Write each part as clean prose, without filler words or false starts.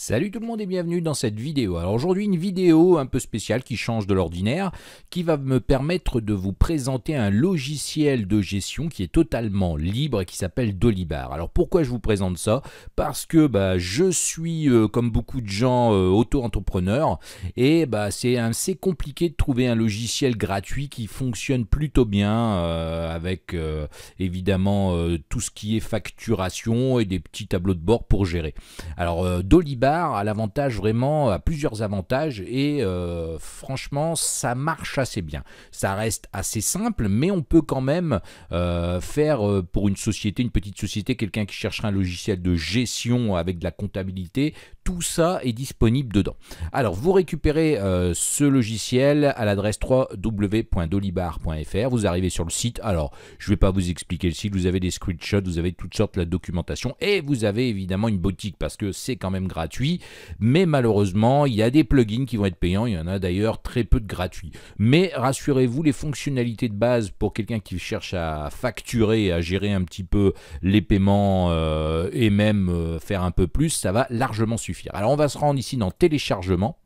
Salut tout le monde et bienvenue dans cette vidéo. Alors aujourd'hui une vidéo un peu spéciale qui change de l'ordinaire, qui va me permettre de vous présenter un logiciel de gestion qui est totalement libre et qui s'appelle Dolibar. Alors pourquoi je vous présente ça? Parce que je suis comme beaucoup de gens auto-entrepreneurs et c'est assez compliqué de trouver un logiciel gratuit qui fonctionne plutôt bien avec évidemment tout ce qui est facturation et des petits tableaux de bord pour gérer. Alors Dolibar a l'avantage vraiment, a plusieurs avantages et franchement ça marche assez bien. Ça reste assez simple mais on peut quand même faire pour une société, une petite société, quelqu'un qui chercherait un logiciel de gestion avec de la comptabilité, tout ça est disponible dedans. Alors vous récupérez ce logiciel à l'adresse www.dolibar.fr, vous arrivez sur le site. Alors je ne vais pas vous expliquer le site, vous avez des screenshots, vous avez toutes sortes de documentation et vous avez évidemment une boutique parce que c'est quand même gratuit, mais malheureusement il y a des plugins qui vont être payants, il y en a d'ailleurs très peu de gratuits. Mais rassurez-vous, les fonctionnalités de base pour quelqu'un qui cherche à facturer, à gérer un petit peu les paiements et même faire un peu plus, ça va largement suffire. Alors on va se rendre ici dans téléchargement.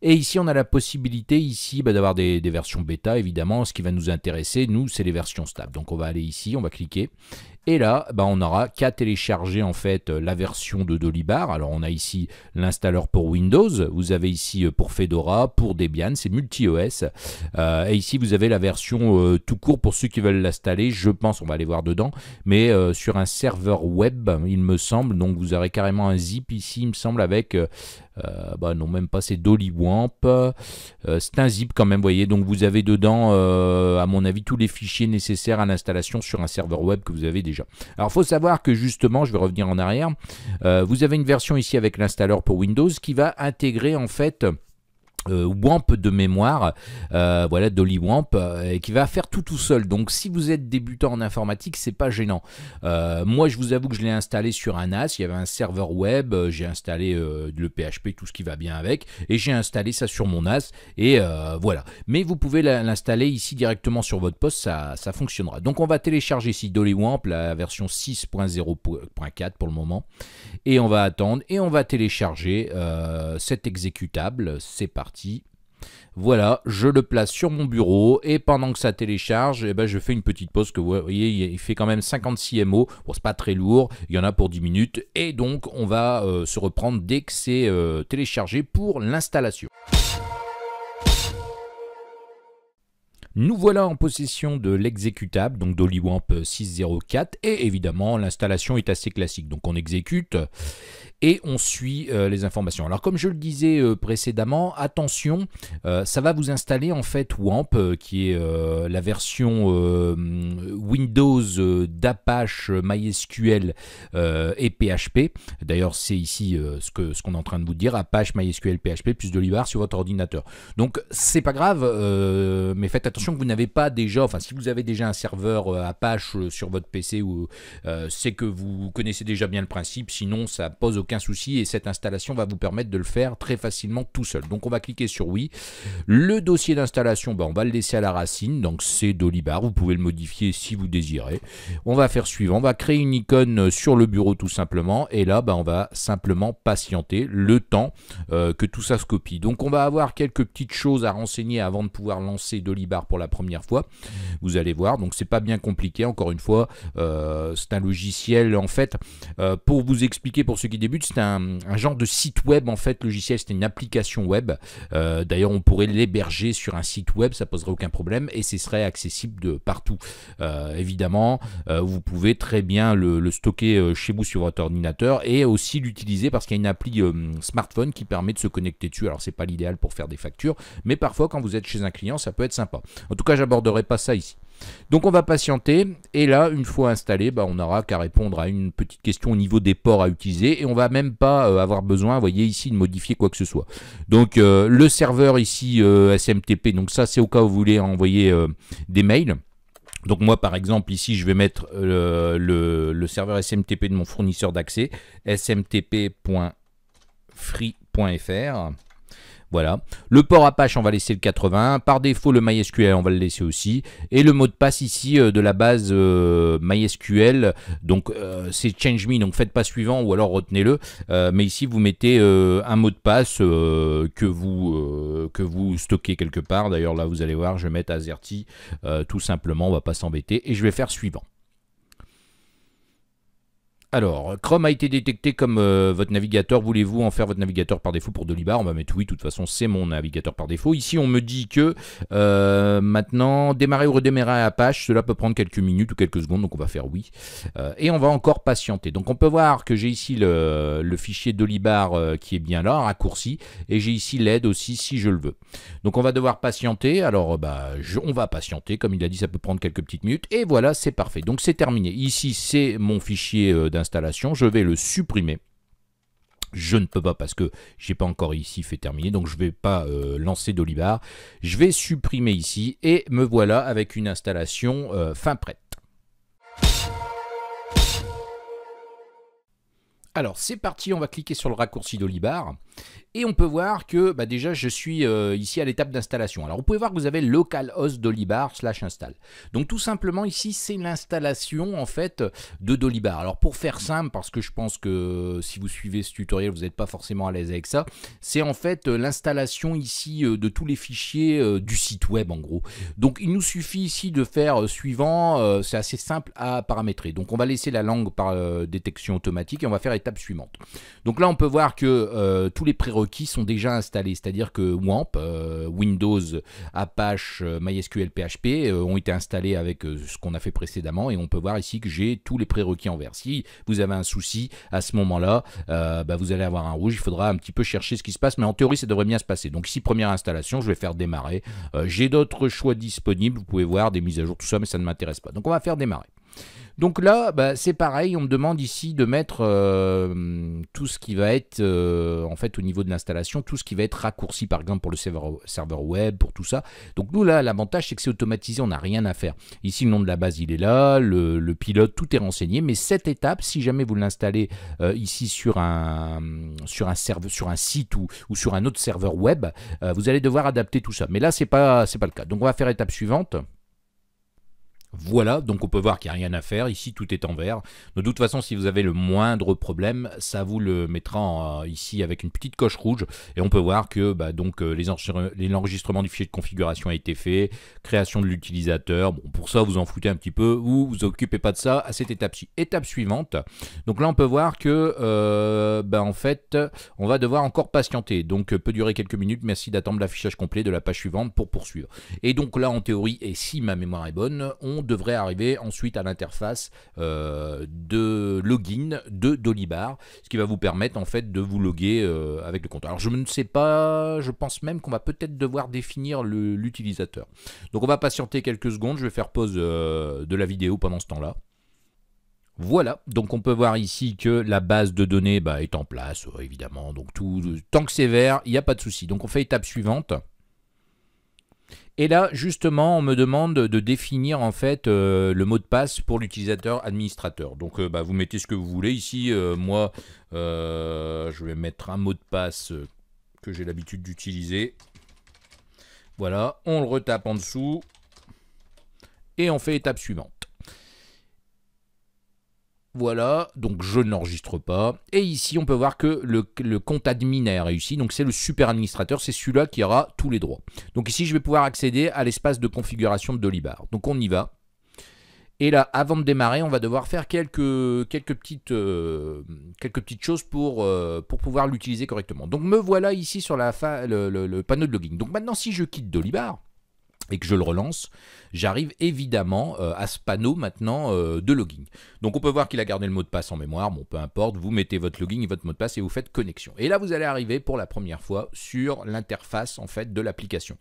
Et ici, on a la possibilité ici d'avoir des versions bêta, évidemment. Ce qui va nous intéresser, nous, c'est les versions stables. Donc, on va aller ici, on va cliquer. Et là, on n'aura qu'à télécharger en fait la version de Dolibar. Alors, on a ici l'installeur pour Windows. Vous avez ici pour Fedora, pour Debian, c'est multi-OS. Et ici, vous avez la version tout court pour ceux qui veulent l'installer. Je pense, on va aller voir dedans, mais sur un serveur web, il me semble. Donc, vous aurez carrément un zip ici, il me semble, avec... non, même pas, c'est Dolywamp. C'est un zip quand même, vous voyez. Donc, vous avez dedans, à mon avis, tous les fichiers nécessaires à l'installation sur un serveur web que vous avez déjà. Alors, il faut savoir que justement, je vais revenir en arrière, vous avez une version ici avec l'installeur pour Windows qui va intégrer en fait... WAMP de mémoire, voilà, Dolywamp, qui va faire tout seul. Donc si vous êtes débutant en informatique, c'est pas gênant. Moi je vous avoue que je l'ai installé sur un NAS, il y avait un serveur web, j'ai installé le PHP, tout ce qui va bien avec, et j'ai installé ça sur mon NAS, et voilà. Mais vous pouvez l'installer ici directement sur votre poste, ça fonctionnera. Donc on va télécharger ici Dolywamp, la version 6.0.4 pour le moment, et on va attendre, et on va télécharger cet exécutable. C'est parti. Voilà, je le place sur mon bureau et pendant que ça télécharge, je fais une petite pause que vous voyez, il fait quand même 56 MO. Bon, c'est pas très lourd, il y en a pour 10 minutes et donc on va se reprendre dès que c'est téléchargé pour l'installation. Nous voilà en possession de l'exécutable, donc Dolywamp 6.0.4 et évidemment l'installation est assez classique. Donc on exécute et on suit les informations. Alors comme je le disais précédemment, attention, ça va vous installer en fait WAMP qui est la version Windows d'Apache, MySQL et PHP. D'ailleurs c'est ici ce qu'on est en train de vous dire, Apache, MySQL, PHP plus Dolibar sur votre ordinateur. Donc c'est pas grave, mais faites attention que vous n'avez pas déjà, enfin si vous avez déjà un serveur Apache sur votre PC, ou c'est que vous connaissez déjà bien le principe, sinon ça pose aucun souci et cette installation va vous permettre de le faire très facilement tout seul. Donc on va cliquer sur oui. Le dossier d'installation, on va le laisser à la racine, donc c'est Dolibar, vous pouvez le modifier si vous désirez. On va faire suivant, on va créer une icône sur le bureau tout simplement et là on va simplement patienter le temps que tout ça se copie. Donc on va avoir quelques petites choses à renseigner avant de pouvoir lancer Dolibar pour la première fois. Vous allez voir, donc c'est pas bien compliqué, encore une fois, c'est un logiciel en fait, pour vous expliquer pour ceux qui débutent, c'est un genre de site web en fait, logiciel, c'est une application web, d'ailleurs on pourrait l'héberger sur un site web, ça poserait aucun problème et ce serait accessible de partout. Évidemment, vous pouvez très bien le stocker chez vous sur votre ordinateur et aussi l'utiliser parce qu'il y a une appli smartphone qui permet de se connecter dessus. Alors c'est pas l'idéal pour faire des factures, mais parfois quand vous êtes chez un client, ça peut être sympa. En tout cas, j'aborderai pas ça ici. Donc on va patienter et là une fois installé, on n'aura qu'à répondre à une petite question au niveau des ports à utiliser et on va même pas avoir besoin, vous voyez ici, de modifier quoi que ce soit. Donc le serveur ici SMTP, donc ça c'est au cas où vous voulez envoyer des mails. Donc moi par exemple ici je vais mettre le serveur SMTP de mon fournisseur d'accès, smtp.free.fr. Voilà. Le port Apache, on va laisser le 80. Par défaut, le MySQL, on va le laisser aussi. Et le mot de passe ici de la base MySQL, donc c'est change me, donc faites pas suivant ou alors retenez-le. Mais ici, vous mettez un mot de passe que vous stockez quelque part. D'ailleurs, là, vous allez voir, je vais mettre Azerty tout simplement, on va pas s'embêter. Et je vais faire suivant. Alors, Chrome a été détecté comme votre navigateur. Voulez-vous en faire votre navigateur par défaut pour Dolibar? On va mettre oui, de toute façon, c'est mon navigateur par défaut. Ici, on me dit que maintenant, démarrer ou redémarrer Apache, cela peut prendre quelques minutes ou quelques secondes, donc on va faire oui. Et on va encore patienter. Donc, on peut voir que j'ai ici le fichier Dolibar qui est bien là, raccourci, et j'ai ici l'aide aussi si je le veux. Donc, on va devoir patienter. Alors, on va patienter. Comme il a dit, ça peut prendre quelques petites minutes. Et voilà, c'est parfait. Donc, c'est terminé. Ici, c'est mon fichier d'installation. Je vais le supprimer. Je ne peux pas parce que j'ai pas encore ici fait terminer, donc je ne vais pas lancer Dolibar. Je vais supprimer ici et me voilà avec une installation fin prête. Alors c'est parti, on va cliquer sur le raccourci Dolibar et on peut voir que déjà je suis ici à l'étape d'installation. Alors vous pouvez voir que vous avez localhost Dolibar /install. Donc tout simplement ici c'est l'installation en fait de Dolibar. Alors pour faire simple, parce que je pense que si vous suivez ce tutoriel vous n'êtes pas forcément à l'aise avec ça, c'est en fait l'installation ici de tous les fichiers du site web en gros. Donc il nous suffit ici de faire suivant, c'est assez simple à paramétrer. Donc on va laisser la langue par détection automatique et on va faire étape suivante. Donc là on peut voir que tous les prérequis sont déjà installés, c'est-à-dire que WAMP, Windows, Apache, MySQL, PHP ont été installés avec ce qu'on a fait précédemment et on peut voir ici que j'ai tous les prérequis en vert. Si vous avez un souci à ce moment-là, vous allez avoir un rouge, il faudra un petit peu chercher ce qui se passe, mais en théorie ça devrait bien se passer. Donc ici première installation, je vais faire démarrer. J'ai d'autres choix disponibles, vous pouvez voir des mises à jour, tout ça, mais ça ne m'intéresse pas. Donc on va faire démarrer. Donc là, c'est pareil, on me demande ici de mettre tout ce qui va être, en fait, au niveau de l'installation, tout ce qui va être raccourci, par exemple, pour le serveur web, pour tout ça. Donc nous, là, l'avantage, c'est que c'est automatisé, on n'a rien à faire. Ici, le nom de la base, il est là, le pilote, tout est renseigné, mais cette étape, si jamais vous l'installez ici sur un site ou sur un autre serveur web, vous allez devoir adapter tout ça. Mais là, c'est pas le cas. Donc on va faire étape suivante. Voilà, donc on peut voir qu'il n'y a rien à faire, ici tout est en vert. De toute façon, si vous avez le moindre problème, ça vous le mettra ici avec une petite coche rouge. Et on peut voir que l'enregistrement du fichier de configuration a été fait, création de l'utilisateur. Bon, pour ça, vous en foutez un petit peu, ou vous occupez pas de ça à cette étape-ci. Étape suivante, donc là on peut voir que en fait, on va devoir encore patienter. Donc peut durer quelques minutes, merci d'attendre l'affichage complet de la page suivante pour poursuivre. Et donc là, en théorie, et si ma mémoire est bonne, on devrait arriver ensuite à l'interface de login de Dolibar, ce qui va vous permettre en fait de vous loguer avec le compte. Alors je ne sais pas, je pense même qu'on va peut-être devoir définir l'utilisateur. Donc on va patienter quelques secondes, je vais faire pause de la vidéo pendant ce temps-là. Voilà, donc on peut voir ici que la base de données est en place, évidemment, donc tant que c'est vert, il n'y a pas de souci. Donc on fait étape suivante. Et là, justement, on me demande de définir en fait le mot de passe pour l'utilisateur administrateur. Donc, vous mettez ce que vous voulez. Ici, moi, je vais mettre un mot de passe que j'ai l'habitude d'utiliser. Voilà, on le retape en dessous et on fait étape suivante. Voilà, donc je n'enregistre pas. Et ici, on peut voir que le compte admin est réussi. Donc c'est le super administrateur, c'est celui-là qui aura tous les droits. Donc ici, je vais pouvoir accéder à l'espace de configuration de Dolibar. Donc on y va. Et là, avant de démarrer, on va devoir faire quelques petites choses pour pouvoir l'utiliser correctement. Donc me voilà ici sur le panneau de login. Donc maintenant, si je quitte Dolibar et que je le relance, j'arrive évidemment à ce panneau maintenant de login. Donc on peut voir qu'il a gardé le mot de passe en mémoire, bon peu importe, vous mettez votre login et votre mot de passe et vous faites connexion. Et là vous allez arriver pour la première fois sur l'interface en fait de l'application.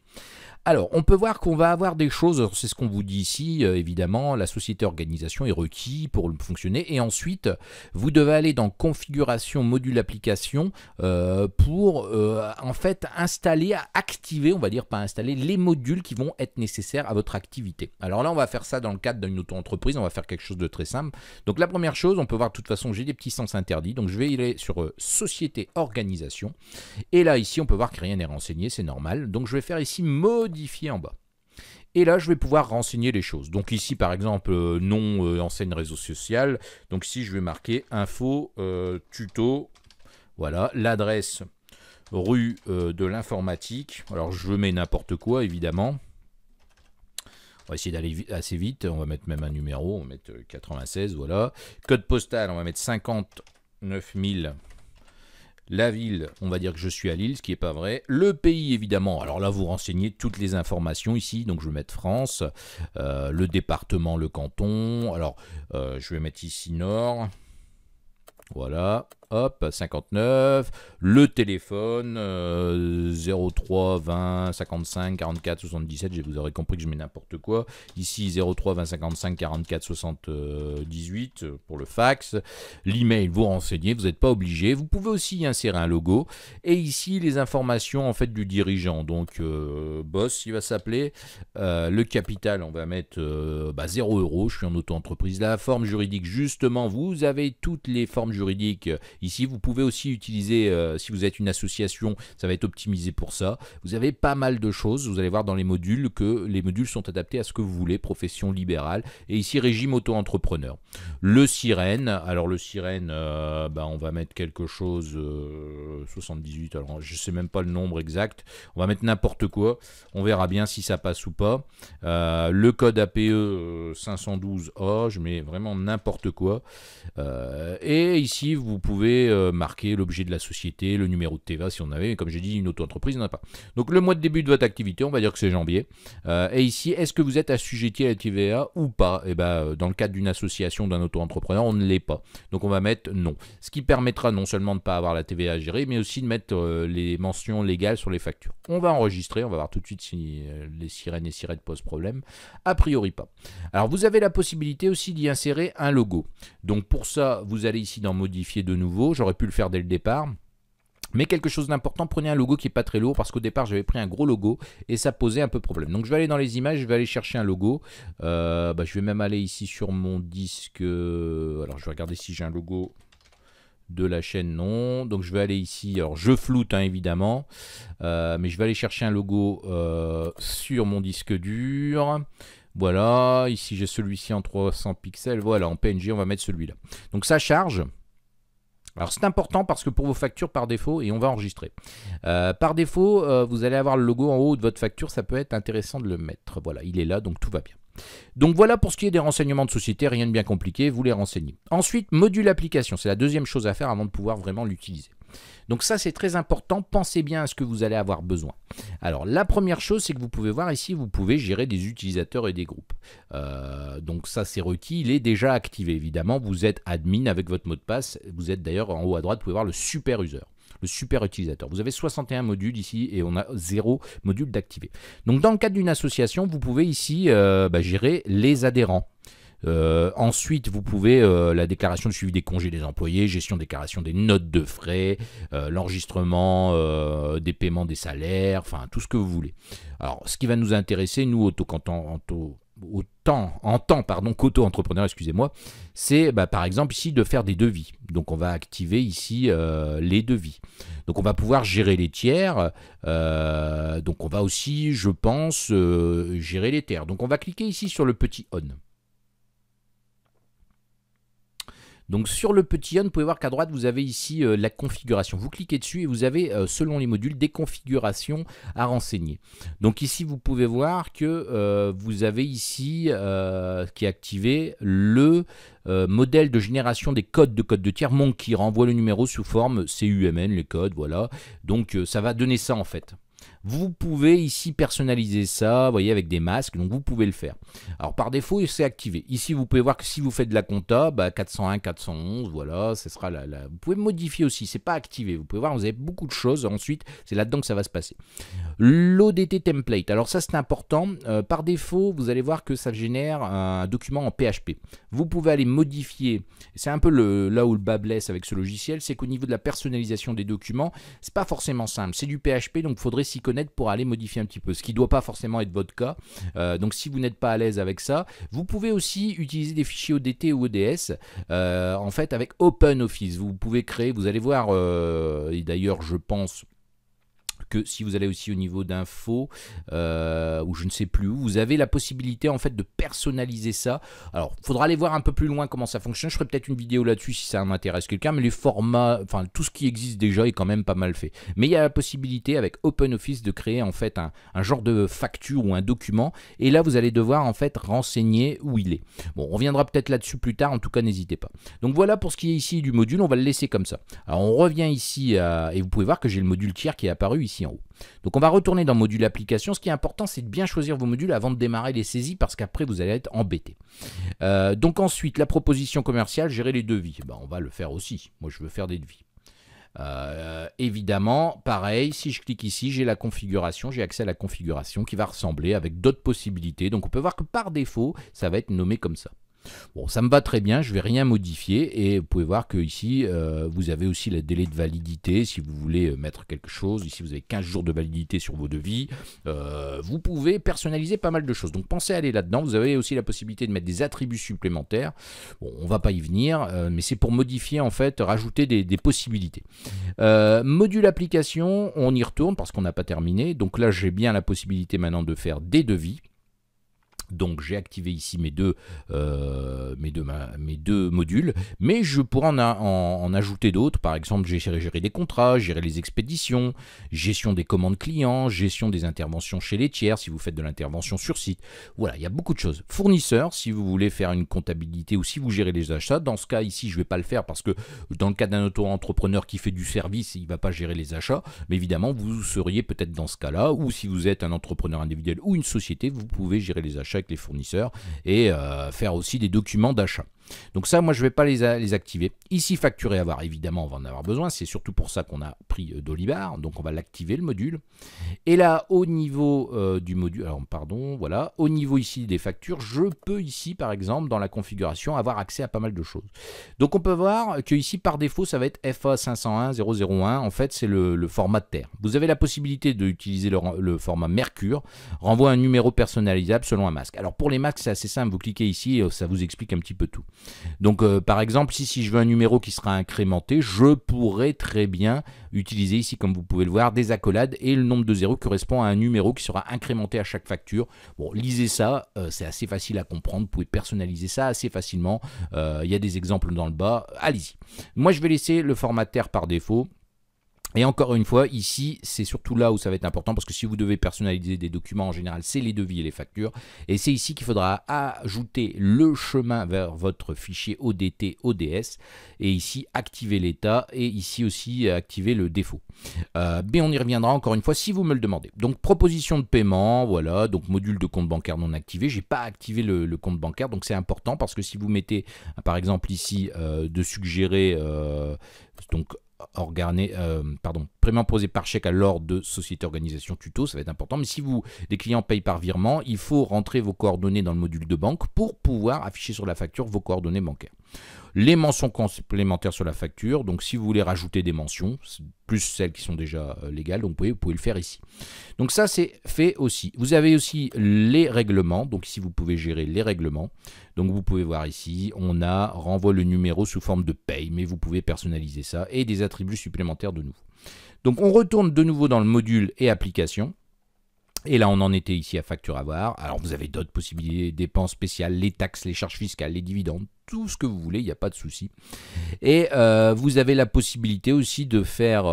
Alors, on peut voir qu'on va avoir des choses, c'est ce qu'on vous dit ici, évidemment, la société organisation est requis pour fonctionner. Et ensuite, vous devez aller dans configuration module application pour en fait installer, activer, on va dire pas installer, les modules qui vont être nécessaires à votre activité. activité. Alors là, on va faire ça dans le cadre d'une auto-entreprise, on va faire quelque chose de très simple. Donc la première chose, on peut voir de toute façon, j'ai des petits sens interdits, donc je vais aller sur Société, Organisation, et là, ici, on peut voir que rien n'est renseigné, c'est normal. Donc je vais faire ici Modifier en bas. Et là, je vais pouvoir renseigner les choses. Donc ici, par exemple, nom, enseigne réseau social. Donc ici, je vais marquer info, tuto. Voilà, l'adresse rue de l'informatique. Alors, je mets n'importe quoi, évidemment. On va essayer d'aller assez vite. On va mettre même un numéro. On va mettre 96, voilà. Code postal, on va mettre 59 000. La ville, on va dire que je suis à Lille, ce qui n'est pas vrai. Le pays, évidemment. Alors là, vous renseignez toutes les informations ici. Donc, je vais mettre France. Le département, le canton. Alors, je vais mettre ici Nord. Voilà. Hop, 59. Le téléphone, 03 20 55 44 77. Vous aurez compris que je mets n'importe quoi. Ici, 03 20 55 44 78 pour le fax. L'email, vous renseignez, vous n'êtes pas obligé. Vous pouvez aussi y insérer un logo. Et ici, les informations en fait du dirigeant. Donc, boss, il va s'appeler. Le capital, on va mettre 0 €. Je suis en auto-entreprise. La forme juridique, justement, vous avez toutes les formes juridiques. Ici, vous pouvez aussi utiliser, si vous êtes une association, ça va être optimisé pour ça. Vous avez pas mal de choses. Vous allez voir dans les modules que les modules sont adaptés à ce que vous voulez, profession libérale. Et ici, régime auto-entrepreneur. Le sirène, alors le sirène, on va mettre quelque chose, 78, alors je sais même pas le nombre exact. On va mettre n'importe quoi. On verra bien si ça passe ou pas. Le code APE 512A, je mets vraiment n'importe quoi. Et ici, vous pouvez marquer l'objet de la société, le numéro de TVA si on avait, comme j'ai dit, une auto-entreprise, on n'en a pas. Donc le mois de début de votre activité, on va dire que c'est janvier. Et ici, est-ce que vous êtes assujetti à la TVA ou pas? Et dans le cadre d'une association, d'un auto-entrepreneur, on ne l'est pas. Donc on va mettre non. Ce qui permettra non seulement de ne pas avoir la TVA à gérer, mais aussi de mettre les mentions légales sur les factures. On va enregistrer, on va voir tout de suite si les sirènes et sirettes posent problème. A priori pas. Alors vous avez la possibilité aussi d'y insérer un logo. Donc pour ça, vous allez ici dans modifier de nouveau. J'aurais pu le faire dès le départ. Mais quelque chose d'important, prenez un logo qui n'est pas très lourd parce qu'au départ j'avais pris un gros logo et ça posait un peu problème. Donc je vais aller dans les images, je vais aller chercher un logo. Je vais même aller ici sur mon disque. Alors je vais regarder si j'ai un logo de la chaîne, non. Donc je vais aller ici, alors je floute évidemment, mais je vais aller chercher un logo sur mon disque dur. Voilà, ici j'ai celui-ci en 300 pixels, voilà, en PNG on va mettre celui-là. Donc ça charge. Alors c'est important parce que pour vos factures par défaut, et on va enregistrer, par défaut vous allez avoir le logo en haut de votre facture, ça peut être intéressant de le mettre, voilà, il est là donc tout va bien. Donc voilà pour ce qui est des renseignements de société, rien de bien compliqué, vous les renseignez. Ensuite, module application, c'est la deuxième chose à faire avant de pouvoir vraiment l'utiliser. Donc ça c'est très important, pensez bien à ce que vous allez avoir besoin. Alors la première chose c'est que vous pouvez voir ici, vous pouvez gérer des utilisateurs et des groupes. Donc ça c'est requis, il est déjà activé évidemment, vous êtes admin avec votre mot de passe, vous êtes d'ailleurs en haut à droite, vous pouvez voir le super user. Le super utilisateur. Vous avez 61 modules ici et on a 0 module d'activé. Donc dans le cadre d'une association, vous pouvez ici gérer les adhérents. Ensuite, vous pouvez la déclaration de suivi des congés des employés, gestion déclaration des notes de frais, l'enregistrement des paiements des salaires, enfin tout ce que vous voulez. Alors, ce qui va nous intéresser, nous, en tant qu'auto-entrepreneur, excusez-moi, c'est par exemple ici de faire des devis. Donc on va activer ici les devis. Donc on va pouvoir gérer les tiers. Donc on va aussi, je pense, gérer les tiers. Donc on va cliquer ici sur le petit on. Donc sur le petit on, vous pouvez voir qu'à droite, vous avez ici la configuration. Vous cliquez dessus et vous avez, selon les modules, des configurations à renseigner. Donc ici, vous pouvez voir que vous avez ici qui est activé le modèle de génération des codes de tiers Monk qui renvoie le numéro sous forme CUMN, les codes, voilà. Donc ça va donner ça en fait. Vous pouvez ici personnaliser ça, vous voyez, avec des masques, donc vous pouvez le faire. Alors par défaut, c'est activé. Ici, vous pouvez voir que si vous faites de la compta, 401, 411, voilà, ce sera là. Vous pouvez modifier aussi, c'est pas activé. Vous pouvez voir, vous avez beaucoup de choses. Ensuite, c'est là-dedans que ça va se passer. L'ODT template, alors ça c'est important. Par défaut, vous allez voir que ça génère un document en PHP. Vous pouvez aller modifier. C'est un peu là où le bas blesse avec ce logiciel, c'est qu'au niveau de la personnalisation des documents, c'est pas forcément simple. C'est du PHP, donc il faudrait s'y connaître connaître pour aller modifier un petit peu, ce qui ne doit pas forcément être votre cas. Donc si vous n'êtes pas à l'aise avec ça, vous pouvez aussi utiliser des fichiers ODT ou ODS, en fait avec OpenOffice. Vous pouvez créer, vous allez voir, et d'ailleurs je pense que si vous allez aussi au niveau d'infos, ou je ne sais plus où, vous avez la possibilité en fait de personnaliser ça. Alors, il faudra aller voir un peu plus loin comment ça fonctionne. Je ferai peut-être une vidéo là-dessus si ça m'intéresse quelqu'un, mais les formats, enfin tout ce qui existe déjà est quand même pas mal fait. Mais il y a la possibilité avec OpenOffice de créer en fait un genre de facture ou un document, et là vous allez devoir en fait renseigner où il est. Bon, on reviendra peut-être là-dessus plus tard, en tout cas n'hésitez pas. Donc voilà pour ce qui est ici du module, on va le laisser comme ça. Alors on revient ici, et vous pouvez voir que j'ai le module tiers qui est apparu ici en haut. Donc on va retourner dans module application. Ce qui est important, c'est de bien choisir vos modules avant de démarrer les saisies, parce qu'après vous allez être embêté. Donc ensuite, la proposition commerciale, gérer les devis. Ben, on va le faire aussi. Moi, je veux faire des devis. Évidemment, pareil, si je clique ici, j'ai la configuration, j'ai accès à la configuration qui va ressembler avec d'autres possibilités. Donc on peut voir que par défaut, ça va être nommé comme ça. Bon, ça me va très bien, je ne vais rien modifier, et vous pouvez voir que ici, vous avez aussi le délai de validité, si vous voulez mettre quelque chose. Ici, vous avez 15 jours de validité sur vos devis. Vous pouvez personnaliser pas mal de choses, donc pensez à aller là-dedans. Vous avez aussi la possibilité de mettre des attributs supplémentaires. Bon, on ne va pas y venir, mais c'est pour modifier, en fait, rajouter des possibilités. Module application, on y retourne parce qu'on n'a pas terminé. Donc là, j'ai bien la possibilité maintenant de faire des devis. Donc j'ai activé ici mes deux modules, mais je pourrais en ajouter d'autres. Par exemple, j'ai géré des contrats, gérer les expéditions, gestion des commandes clients, gestion des interventions chez les tiers, si vous faites de l'intervention sur site. Voilà, il y a beaucoup de choses. Fournisseurs, si vous voulez faire une comptabilité ou si vous gérez les achats. Dans ce cas ici, je ne vais pas le faire parce que dans le cas d'un auto-entrepreneur qui fait du service, il ne va pas gérer les achats. Mais évidemment, vous seriez peut-être dans ce cas-là, ou si vous êtes un entrepreneur individuel ou une société, vous pouvez gérer les achats avec les fournisseurs et faire aussi des documents d'achat. Donc ça, moi, je ne vais pas les activer. Ici, facturer avoir, évidemment, on va en avoir besoin. C'est surtout pour ça qu'on a pris Dolibar. Donc, on va l'activer, le module. Et là, au niveau du module, alors, pardon, voilà, au niveau ici des factures, je peux ici, par exemple, dans la configuration, avoir accès à pas mal de choses. Donc, on peut voir que ici, par défaut, ça va être FA 501.001. En fait, c'est le format de terre. Vous avez la possibilité d'utiliser le format Mercure, renvoie un numéro personnalisable selon un masque. Alors, pour les masques, c'est assez simple. Vous cliquez ici, ça vous explique un petit peu tout. Donc par exemple, si je veux un numéro qui sera incrémenté, je pourrais très bien utiliser ici, comme vous pouvez le voir, des accolades, et le nombre de zéros correspond à un numéro qui sera incrémenté à chaque facture. Bon, lisez ça, c'est assez facile à comprendre, vous pouvez personnaliser ça assez facilement. Il y a des exemples dans le bas, allez-y. Moi, je vais laisser le format terre par défaut. Et encore une fois, ici, c'est surtout là où ça va être important, parce que si vous devez personnaliser des documents, en général, c'est les devis et les factures. Et c'est ici qu'il faudra ajouter le chemin vers votre fichier ODT, ODS, et ici, activer l'état, et ici aussi, activer le défaut. Mais on y reviendra encore une fois si vous me le demandez. Donc, proposition de paiement, voilà, donc module de compte bancaire non activé. Je n'ai pas activé le compte bancaire, donc c'est important, parce que si vous mettez, par exemple, ici, de suggérer, donc, paiement posé par chèque à l'ordre de société organisation tuto, ça va être important. Mais si les clients payent par virement, il faut rentrer vos coordonnées dans le module de banque pour pouvoir afficher sur la facture vos coordonnées bancaires. Les mentions complémentaires sur la facture, donc si vous voulez rajouter des mentions, plus celles qui sont déjà légales, donc vous pouvez le faire ici. Donc ça, c'est fait aussi. Vous avez aussi les règlements, donc ici vous pouvez gérer les règlements. Donc vous pouvez voir ici, on renvoie le numéro sous forme de paye, mais vous pouvez personnaliser ça, et des attributs supplémentaires de nouveau. Donc on retourne de nouveau dans le module et application. Et là, on en était ici à facture à voir. Alors, vous avez d'autres possibilités, dépenses spéciales, les taxes, les charges fiscales, les dividendes, tout ce que vous voulez, il n'y a pas de souci. Et vous avez la possibilité aussi de faire,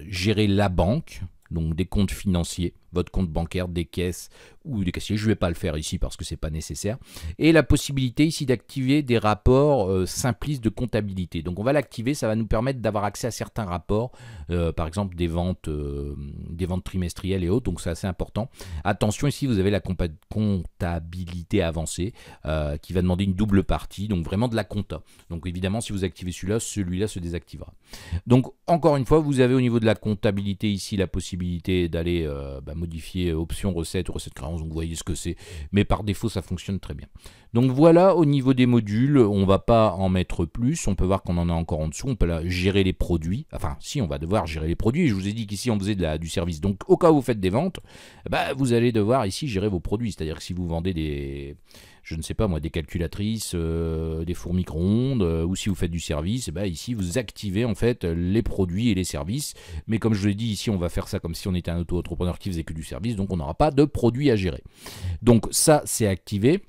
gérer la banque, donc des comptes financiers, votre compte bancaire, des caisses ou des caissiers. Je ne vais pas le faire ici parce que ce n'est pas nécessaire. Et la possibilité ici d'activer des rapports simplistes de comptabilité. Donc on va l'activer, ça va nous permettre d'avoir accès à certains rapports, par exemple des ventes trimestrielles et autres, donc c'est assez important. Attention, ici vous avez la comptabilité avancée qui va demander une double partie, donc vraiment de la compta. Donc évidemment, si vous activez celui-là se désactivera. Donc encore une fois, vous avez au niveau de la comptabilité ici la possibilité d'aller modifier option recette ou recette créance, donc vous voyez ce que c'est, mais par défaut ça fonctionne très bien. Donc voilà, au niveau des modules, on ne va pas en mettre plus, on peut voir qu'on en a encore en dessous, on peut là gérer les produits, enfin si, on va devoir gérer les produits, je vous ai dit qu'ici on faisait du service, donc au cas où vous faites des ventes, bah, vous allez devoir ici gérer vos produits, c'est-à-dire que si vous vendez des, je ne sais pas moi, des calculatrices, des fours micro-ondes, ou si vous faites du service, bah, ici vous activez en fait les produits et les services, mais comme je vous l'ai dit, ici on va faire ça comme si on était un auto-entrepreneur qui faisait que du service, donc on n'aura pas de produits à gérer. Donc ça c'est activé.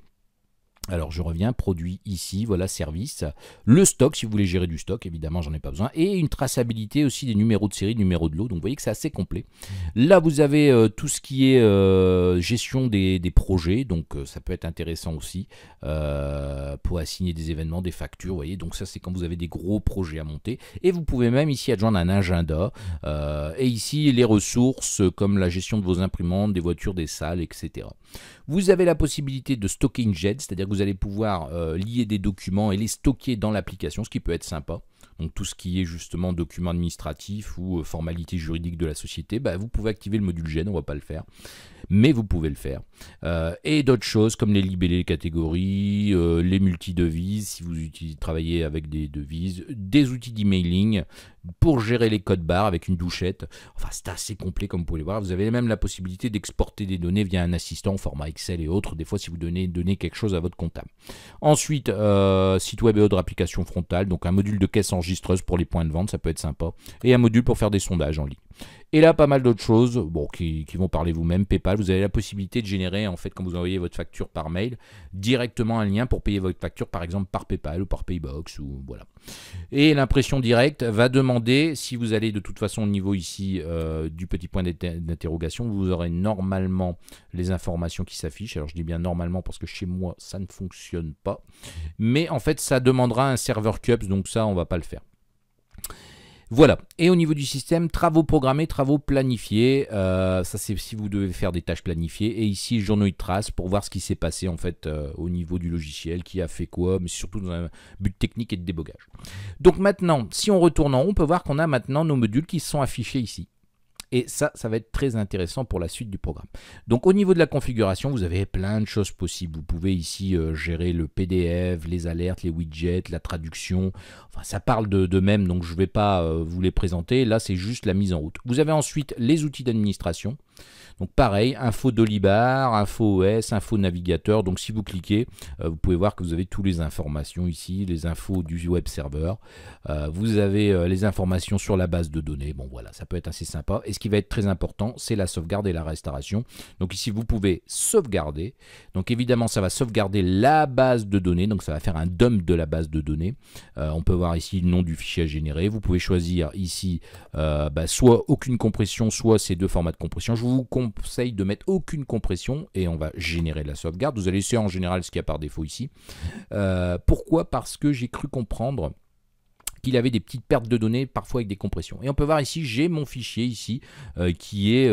Alors je reviens, produit ici, voilà, service, le stock si vous voulez gérer du stock, évidemment j'en ai pas besoin, et une traçabilité aussi des numéros de série, numéros de lot, donc vous voyez que c'est assez complet. Là vous avez tout ce qui est gestion des projets, donc ça peut être intéressant aussi pour assigner des événements, des factures, vous voyez, donc ça c'est quand vous avez des gros projets à monter, et vous pouvez même ici adjoindre un agenda, et ici les ressources comme la gestion de vos imprimantes, des voitures, des salles, etc. Vous avez la possibilité de stocker une JED, c'est-à-dire que vous allez pouvoir lier des documents et les stocker dans l'application, ce qui peut être sympa. Donc tout ce qui est justement documents administratifs ou formalités juridiques de la société, bah, vous pouvez activer le module JED, on ne va pas le faire, mais vous pouvez le faire. Et d'autres choses comme les libellés, les catégories, les multi-devises, si vous travaillez avec des devises, des outils d'emailing pour gérer les codes barres avec une douchette. Enfin, c'est assez complet comme vous pouvez le voir. Vous avez même la possibilité d'exporter des données via un assistant, format Excel et autres, des fois si vous donnez quelque chose à votre comptable. Ensuite, site web et autres applications frontales, donc un module de caisse enregistreuse pour les points de vente, ça peut être sympa, et un module pour faire des sondages en ligne. Et là, pas mal d'autres choses bon, qui vont parler vous-même. PayPal, vous avez la possibilité de générer, en fait, quand vous envoyez votre facture par mail, directement un lien pour payer votre facture, par exemple, par PayPal ou par Paybox, ou voilà. Et l'impression directe va demander, si vous allez de toute façon au niveau ici du petit point d'interrogation, vous aurez normalement les informations qui s'affichent. Alors, je dis bien normalement parce que chez moi, ça ne fonctionne pas. Mais en fait, ça demandera un serveur CUPS, donc ça, on ne va pas le faire. Voilà, et au niveau du système, travaux programmés, travaux planifiés, ça c'est si vous devez faire des tâches planifiées, et ici journaux de trace pour voir ce qui s'est passé en fait au niveau du logiciel, qui a fait quoi, mais surtout dans un but technique et de débogage. Donc maintenant, si on retourne en haut, on peut voir qu'on a maintenant nos modules qui sont affichés ici. Et ça va être très intéressant pour la suite du programme. Donc au niveau de la configuration, vous avez plein de choses possibles. Vous pouvez ici gérer le PDF, les alertes, les widgets, la traduction. Enfin, ça parle de même, donc je ne vais pas vous les présenter. Là, c'est juste la mise en route. Vous avez ensuite les outils d'administration. Donc pareil, info Dolibar, info OS, info navigateur. Donc si vous cliquez, vous pouvez voir que vous avez toutes les informations ici, les infos du web serveur. Vous avez les informations sur la base de données. Bon voilà, ça peut être assez sympa. Et ce qui va être très important, c'est la sauvegarde et la restauration. Donc ici, vous pouvez sauvegarder. Donc évidemment, ça va sauvegarder la base de données. Donc ça va faire un dump de la base de données. On peut voir ici le nom du fichier à générer. Vous pouvez choisir ici soit aucune compression, soit ces deux formats de compression. Je vous conseille de mettre aucune compression et on va générer la sauvegarde. Vous allez essayer en général ce qu'il y a par défaut ici. Pourquoi? Parce que j'ai cru comprendre qu'il avait des petites pertes de données parfois avec des compressions. Et on peut voir ici, j'ai mon fichier ici qui est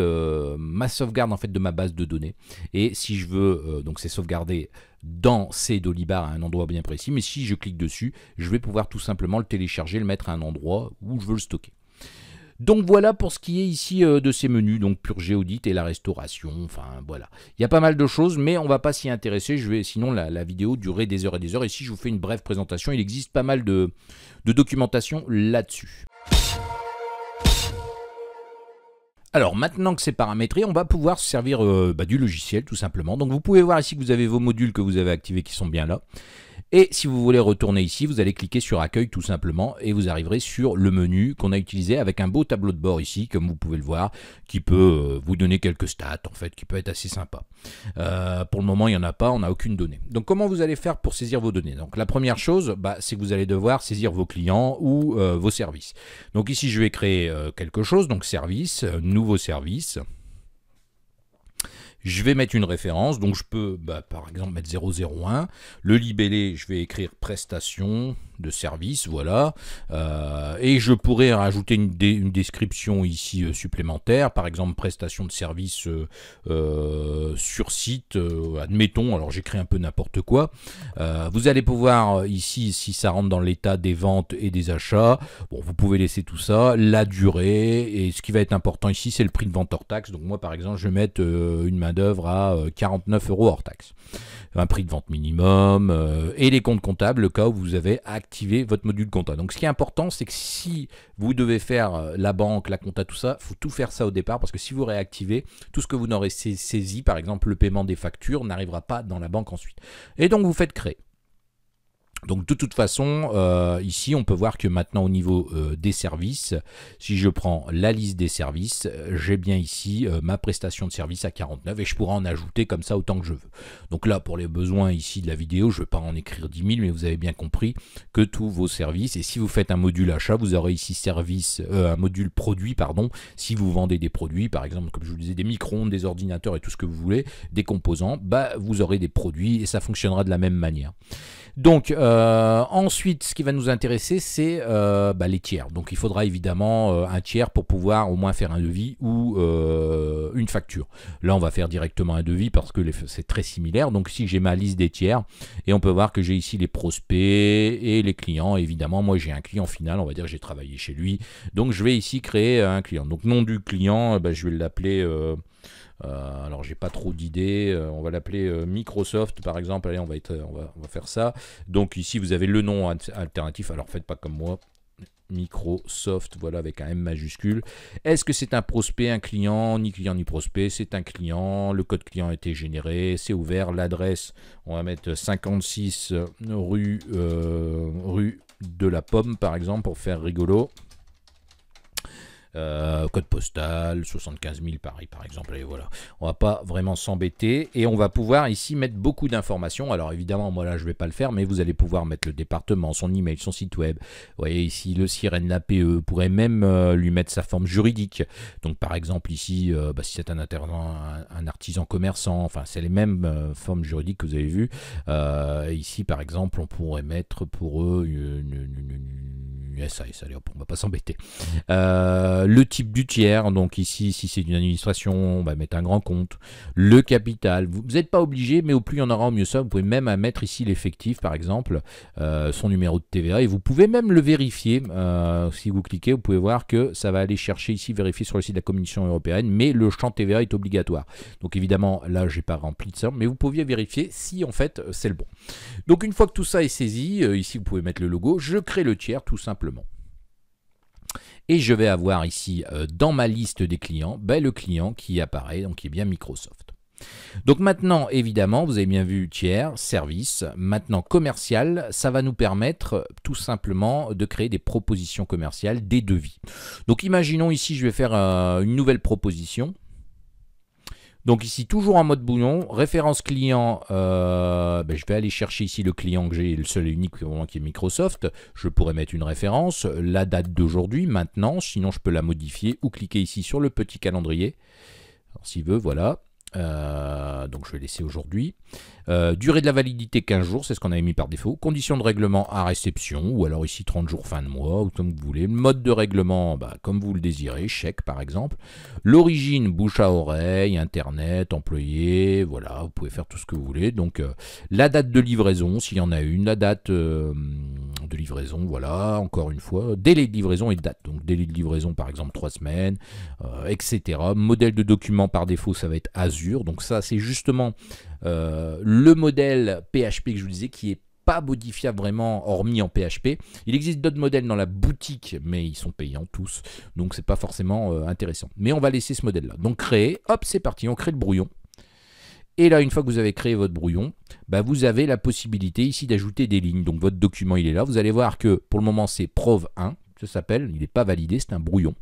ma sauvegarde en fait de ma base de données. Et si je veux, donc c'est sauvegardé dans Dolibar à un endroit bien précis, mais si je clique dessus, je vais pouvoir tout simplement le télécharger, le mettre à un endroit où je veux le stocker. Donc voilà pour ce qui est ici de ces menus, donc purger, audit et la restauration, enfin voilà. Il y a pas mal de choses, mais on ne va pas s'y intéresser, sinon la vidéo durerait des heures et des heures, et si je vous fais une brève présentation, il existe pas mal de documentation là-dessus. Alors maintenant que c'est paramétré, on va pouvoir se servir du logiciel tout simplement. Donc vous pouvez voir ici que vous avez vos modules que vous avez activés qui sont bien là. Et si vous voulez retourner ici, vous allez cliquer sur accueil tout simplement et vous arriverez sur le menu qu'on a utilisé avec un beau tableau de bord ici, comme vous pouvez le voir, qui peut vous donner quelques stats en fait, qui peut être assez sympa. Pour le moment, il n'y en a pas, on n'a aucune donnée. Donc comment vous allez faire pour saisir vos données? Donc la première chose, c'est que vous allez devoir saisir vos clients ou vos services. Donc ici, je vais créer quelque chose, donc service, nouveau service. Je vais mettre une référence, donc je peux par exemple mettre 001. Le libellé, je vais écrire prestation de service, voilà. Et je pourrais rajouter une description ici supplémentaire, par exemple prestation de service sur site, admettons, alors j'écris un peu n'importe quoi. Vous allez pouvoir ici, si ça rentre dans l'état des ventes et des achats, bon, vous pouvez laisser tout ça, la durée, et ce qui va être important ici, c'est le prix de vente hors taxe. Donc moi par exemple, je vais mettre une main d'œuvre à 49 € hors taxe. Un prix de vente minimum, et les comptes comptables, le cas où vous avez activé votre module compta. Donc ce qui est important, c'est que si vous devez faire la banque, la compta, tout ça, il faut tout faire ça au départ, parce que si vous réactivez, tout ce que vous n'aurez saisi, par exemple le paiement des factures, n'arrivera pas dans la banque ensuite. Et donc vous faites créer. Donc de toute façon, ici on peut voir que maintenant au niveau des services, si je prends la liste des services, j'ai bien ici ma prestation de service à 49 et je pourrais en ajouter comme ça autant que je veux. Donc là pour les besoins ici de la vidéo, je ne vais pas en écrire 10 000, mais vous avez bien compris que tous vos services, et si vous faites un module achat, vous aurez ici un module produit, pardon, si vous vendez des produits, par exemple comme je vous disais des micro-ondes, des ordinateurs et tout ce que vous voulez, des composants, bah, vous aurez des produits et ça fonctionnera de la même manière. Donc ensuite, ce qui va nous intéresser, c'est les tiers. Donc il faudra évidemment un tiers pour pouvoir au moins faire un devis ou une facture. Là, on va faire directement un devis parce que c'est très similaire. Donc ici, j'ai ma liste des tiers et on peut voir que j'ai ici les prospects et les clients. Évidemment, moi, j'ai un client final. On va dire que j'ai travaillé chez lui. Donc je vais ici créer un client. Donc nom du client, je vais l'appeler... alors j'ai pas trop d'idées, on va l'appeler Microsoft par exemple. Allez, on va faire ça. Donc ici vous avez le nom alternatif, alors faites pas comme moi, Microsoft, voilà, avec un M majuscule. Est-ce que c'est un prospect, un client, ni client ni prospect? C'est un client, le code client a été généré, c'est ouvert, l'adresse, on va mettre 56 rue de la Pomme par exemple pour faire rigolo. Code postal, 75 000 Paris par exemple, et voilà, on va pas vraiment s'embêter et on va pouvoir ici mettre beaucoup d'informations. Alors évidemment moi là je vais pas le faire, mais vous allez pouvoir mettre le département, son email, son site web, vous voyez ici le SIREN, l'APE, pourrait même lui mettre sa forme juridique. Donc par exemple ici si c'est un artisan commerçant, enfin c'est les mêmes formes juridiques que vous avez vu. Ici par exemple on pourrait mettre pour eux une SAS, allez hop, on va pas s'embêter. Le type du tiers, donc ici si c'est une administration, on va mettre un grand compte. Le capital, vous n'êtes pas obligé, mais au plus il y en aura au mieux ça. Vous pouvez même mettre ici l'effectif par exemple, son numéro de TVA, et vous pouvez même le vérifier. Si vous cliquez, vous pouvez voir que ça va aller chercher ici, vérifier sur le site de la Commission européenne, mais le champ TVA est obligatoire. Donc évidemment là j'ai pas rempli de ça, mais vous pouviez vérifier si en fait c'est le bon. Donc une fois que tout ça est saisi, ici vous pouvez mettre le logo, je crée le tiers tout simplement. Et je vais avoir ici, dans ma liste des clients, le client qui apparaît, donc qui est bien Microsoft. Donc maintenant, évidemment, vous avez bien vu tiers, service, maintenant commercial, ça va nous permettre tout simplement de créer des propositions commerciales, des devis. Donc imaginons ici, je vais faire une nouvelle proposition. Donc ici, toujours en mode bouillon, référence client, je vais aller chercher ici le client que j'ai, le seul et unique qui est Microsoft. Je pourrais mettre une référence, la date d'aujourd'hui, maintenant, sinon je peux la modifier ou cliquer ici sur le petit calendrier. Alors s'il veut, voilà. Donc je vais laisser aujourd'hui. Durée de la validité 15 jours, c'est ce qu'on avait mis par défaut. Conditions de règlement à réception, ou alors ici 30 jours fin de mois, ou comme vous voulez. Mode de règlement, comme vous le désirez, chèque par exemple. L'origine, bouche à oreille, internet, employé, voilà, vous pouvez faire tout ce que vous voulez. Donc la date de livraison, s'il y en a une, la date de livraison, voilà, encore une fois, délai de livraison et date. Donc délai de livraison par exemple 3 semaines, etc. Modèle de document par défaut, ça va être Azure. Donc ça c'est justement le modèle PHP que je vous disais qui est pas modifiable vraiment hormis en PHP. Il existe d'autres modèles dans la boutique, mais ils sont payants tous, donc c'est pas forcément intéressant. Mais on va laisser ce modèle là. Donc créer, hop c'est parti, on crée le brouillon. Et là, une fois que vous avez créé votre brouillon, vous avez la possibilité ici d'ajouter des lignes. Donc votre document il est là, vous allez voir que pour le moment c'est Prov 1. Ça s'appelle, il n'est pas validé, c'est un brouillon.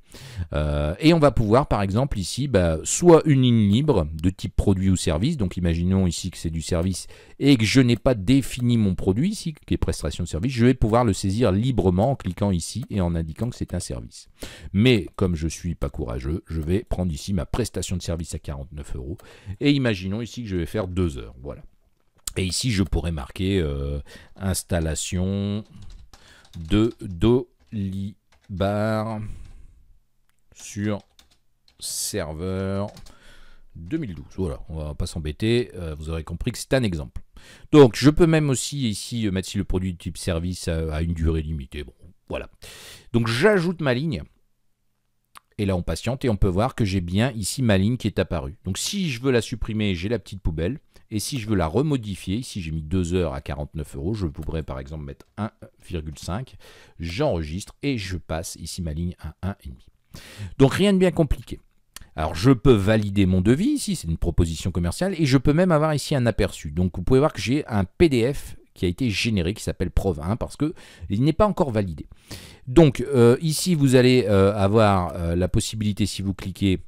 Et on va pouvoir par exemple ici, soit une ligne libre de type produit ou service, donc imaginons ici que c'est du service et que je n'ai pas défini mon produit ici, qui est prestation de service, je vais pouvoir le saisir librement en cliquant ici et en indiquant que c'est un service. Mais comme je ne suis pas courageux, je vais prendre ici ma prestation de service à 49 € et imaginons ici que je vais faire 2 heures, voilà. Et ici je pourrais marquer installation de Dolibar sur serveur 2012. Voilà, on va pas s'embêter, vous aurez compris que c'est un exemple. Donc je peux même aussi ici mettre si le produit de type service a une durée limitée. Bon, voilà. Donc j'ajoute ma ligne. Et là on patiente et on peut voir que j'ai bien ici ma ligne qui est apparue. Donc si je veux la supprimer, j'ai la petite poubelle. Et si je veux la remodifier, ici j'ai mis 2 heures à 49 €, je pourrais par exemple mettre 1,5. J'enregistre et je passe ici ma ligne à 1,5. Donc rien de bien compliqué. Alors je peux valider mon devis ici, c'est une proposition commerciale, et je peux même avoir ici un aperçu. Donc vous pouvez voir que j'ai un PDF qui a été généré, qui s'appelle Preuve 1, parce qu'il n'est pas encore validé. Donc ici vous allez avoir la possibilité, si vous cliquez,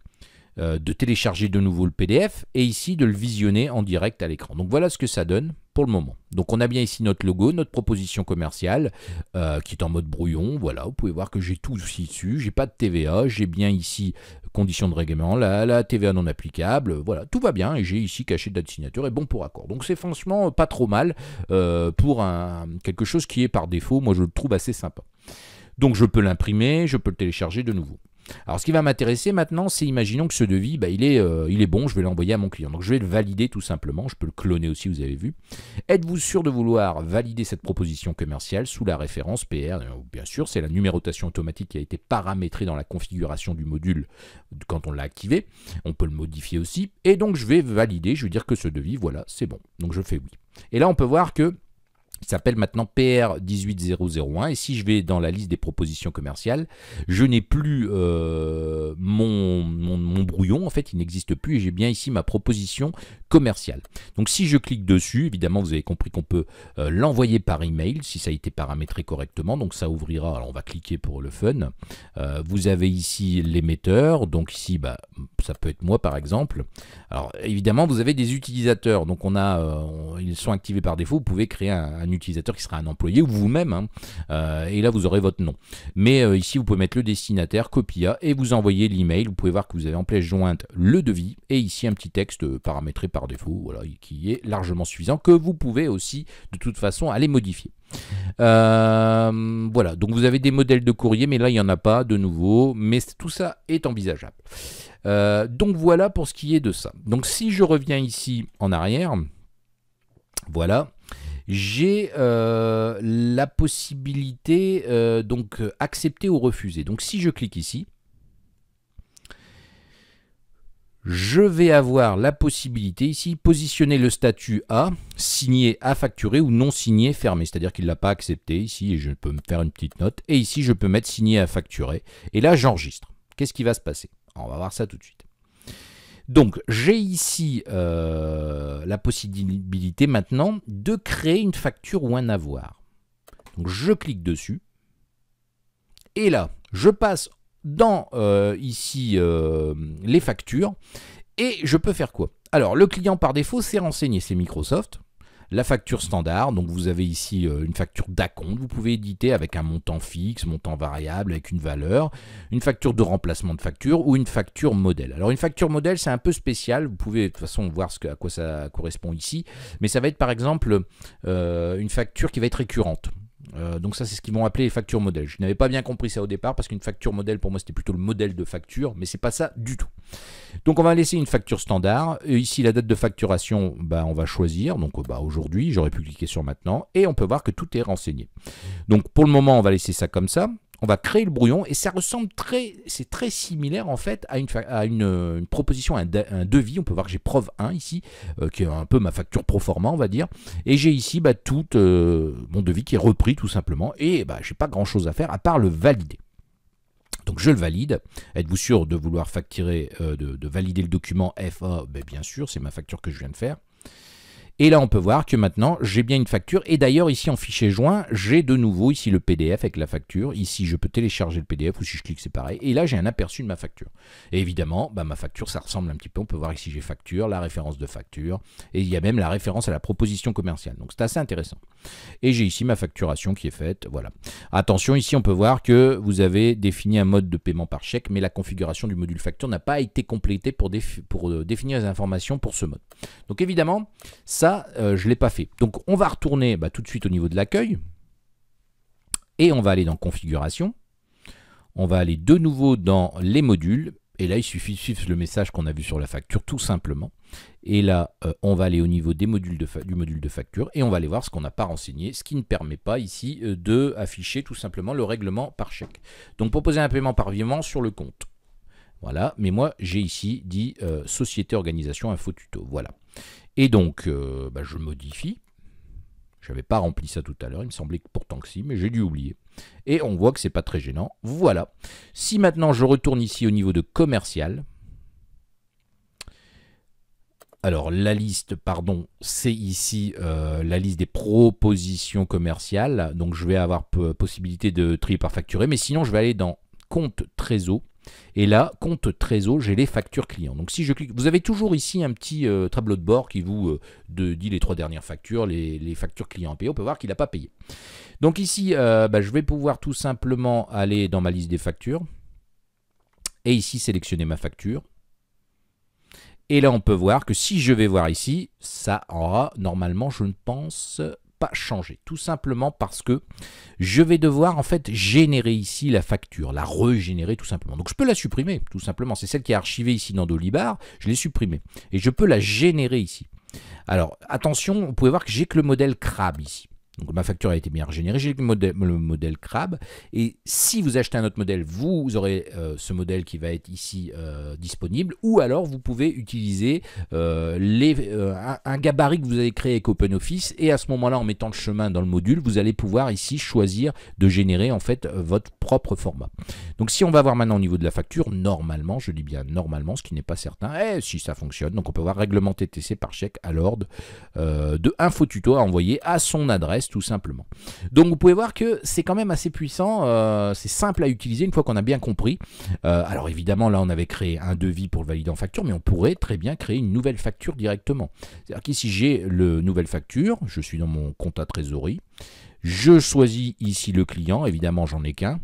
de télécharger de nouveau le PDF, et ici de le visionner en direct à l'écran. Donc voilà ce que ça donne pour le moment. Donc on a bien ici notre logo, notre proposition commerciale, qui est en mode brouillon. Voilà, vous pouvez voir que j'ai tout ici dessus, j'ai pas de TVA, j'ai bien ici conditions de règlement, la TVA non applicable, voilà, tout va bien, et j'ai ici caché date signature et bon pour accord. Donc c'est franchement pas trop mal pour quelque chose qui est par défaut, moi je le trouve assez sympa. Donc je peux l'imprimer, je peux le télécharger de nouveau. Alors ce qui va m'intéresser maintenant, c'est imaginons que ce devis, il est bon, je vais l'envoyer à mon client. Donc je vais le valider tout simplement, je peux le cloner aussi, vous avez vu. Êtes-vous sûr de vouloir valider cette proposition commerciale sous la référence PR? Bien sûr, c'est la numérotation automatique qui a été paramétrée dans la configuration du module quand on l'a activé. On peut le modifier aussi. Et donc je vais valider, je vais dire que ce devis, voilà, c'est bon. Donc je fais oui. Et là on peut voir que il s'appelle maintenant PR18001, et si je vais dans la liste des propositions commerciales, je n'ai plus mon brouillon, en fait il n'existe plus, et j'ai bien ici ma proposition commerciale. Donc si je clique dessus, évidemment vous avez compris qu'on peut l'envoyer par email, si ça a été paramétré correctement, donc ça ouvrira, alors on va cliquer pour le fun, vous avez ici l'émetteur, donc ici ça peut être moi par exemple. Alors évidemment vous avez des utilisateurs, donc ils sont activés par défaut, vous pouvez créer un utilisateur qui sera un employé ou vous-même, hein, et là vous aurez votre nom. Mais ici vous pouvez mettre le destinataire, copia, et vous envoyez l'email. Vous pouvez voir que vous avez en pièce jointe le devis et ici un petit texte paramétré par défaut, voilà, qui est largement suffisant, que vous pouvez aussi de toute façon aller modifier. Voilà, donc vous avez des modèles de courrier, mais là il n'y en a pas de nouveau, mais tout ça est envisageable. Donc voilà pour ce qui est de ça. Donc si je reviens ici en arrière, voilà, j'ai la possibilité donc accepter ou refuser. Donc si je clique ici, je vais avoir la possibilité ici positionner le statut A, signé à facturer ou non signé fermé, c'est-à-dire qu'il ne l'a pas accepté ici, et je peux me faire une petite note, et ici je peux mettre signé à facturer, et là j'enregistre. Qu'est-ce qui va se passer? On va voir ça tout de suite. Donc j'ai ici la possibilité maintenant de créer une facture ou un avoir. Donc je clique dessus, et là je passe dans ici les factures, et je peux faire quoi? Alors le client par défaut c'est renseigné, c'est Microsoft. La facture standard, donc vous avez ici une facture d'acompte, vous pouvez éditer avec un montant fixe, montant variable, avec une valeur, une facture de remplacement de facture ou une facture modèle. Alors une facture modèle c'est un peu spécial, vous pouvez de toute façon voir à quoi ça correspond ici, mais ça va être par exemple une facture qui va être récurrente. Donc ça c'est ce qu'ils vont appeler les factures modèles. Je n'avais pas bien compris ça au départ parce qu'une facture modèle pour moi c'était plutôt le modèle de facture, mais c'est pas ça du tout. Donc on va laisser une facture standard. Ici la date de facturation, on va choisir. Donc aujourd'hui, j'aurais pu cliquer sur maintenant et on peut voir que tout est renseigné. Donc pour le moment on va laisser ça comme ça. On va créer le brouillon et ça ressemble c'est très similaire en fait à une proposition, un devis. On peut voir que j'ai preuve 1 ici, qui est un peu ma facture pro forma on va dire. Et j'ai ici tout mon devis qui est repris tout simplement. Et j'ai pas grand chose à faire à part le valider. Donc je le valide. Êtes-vous sûr de vouloir facturer, de valider le document FA? Bien sûr, c'est ma facture que je viens de faire. Et là, on peut voir que maintenant, j'ai bien une facture. Et d'ailleurs, ici, en fichier joint, j'ai de nouveau ici le PDF avec la facture. Ici, je peux télécharger le PDF ou si je clique, c'est pareil. Et là, j'ai un aperçu de ma facture. Et évidemment, ma facture, ça ressemble un petit peu. On peut voir ici, j'ai facture, la référence de facture. Et il y a même la référence à la proposition commerciale. Donc, c'est assez intéressant. Et j'ai ici ma facturation qui est faite. Voilà. Attention, ici, on peut voir que vous avez défini un mode de paiement par chèque, mais la configuration du module facture n'a pas été complétée pour définir les informations pour ce mode. Donc, évidemment, ça, je ne l'ai pas fait. Donc, on va retourner tout de suite au niveau de l'accueil. Et on va aller dans configuration. On va aller de nouveau dans les modules. Et là, il suffit de suivre le message qu'on a vu sur la facture, tout simplement. Et là, on va aller au niveau des modules du module de facture et on va aller voir ce qu'on n'a pas renseigné, ce qui ne permet pas ici de afficher tout simplement le règlement par chèque. Donc, proposer un paiement par virement sur le compte. Voilà, mais moi, j'ai ici dit société, organisation, info, tuto. Voilà. Et donc, je modifie. Je n'avais pas rempli ça tout à l'heure, il me semblait pourtant que si, mais j'ai dû oublier. Et on voit que c'est pas très gênant. Voilà. Si maintenant je retourne ici au niveau de commercial, alors la liste, pardon, c'est ici la liste des propositions commerciales. Donc je vais avoir possibilité de trier par facturé, mais sinon je vais aller dans compte trésor. Et là, compte trésor, j'ai les factures clients. Donc si je clique, vous avez toujours ici un petit tableau de bord qui vous dit les 3 dernières factures, les factures clients payées. On peut voir qu'il n'a pas payé. Donc ici, je vais pouvoir tout simplement aller dans ma liste des factures. Et ici, sélectionner ma facture. Et là, on peut voir que si je vais voir ici, ça aura normalement, je ne pense pas changé. Tout simplement parce que je vais devoir en fait générer ici la facture, la régénérer tout simplement. Donc je peux la supprimer tout simplement. C'est celle qui est archivée ici dans Dolibar. Je l'ai supprimée. Et je peux la générer ici. Alors attention, vous pouvez voir que j'ai que le modèle crabe ici. Donc ma facture a été bien régénérée, j'ai le modèle crabe. Et si vous achetez un autre modèle, vous aurez ce modèle qui va être ici disponible. Ou alors vous pouvez utiliser un gabarit que vous avez créé avec OpenOffice. Et à ce moment-là, en mettant le chemin dans le module, vous allez pouvoir ici choisir de générer en fait votre propre format. Donc si on va voir maintenant au niveau de la facture, normalement, je dis bien normalement, ce qui n'est pas certain, si ça fonctionne. Donc on peut voir règlement TTC par chèque à l'ordre de info tuto à envoyer à son adresse, tout simplement. Donc vous pouvez voir que c'est quand même assez puissant, c'est simple à utiliser une fois qu'on a bien compris. Alors évidemment là on avait créé un devis pour le valider en facture, mais on pourrait très bien créer une nouvelle facture directement. C'est-à-dire qu'ici j'ai le nouvelle facture, je suis dans mon compte à trésorerie, je choisis ici le client, évidemment j'en ai qu'un.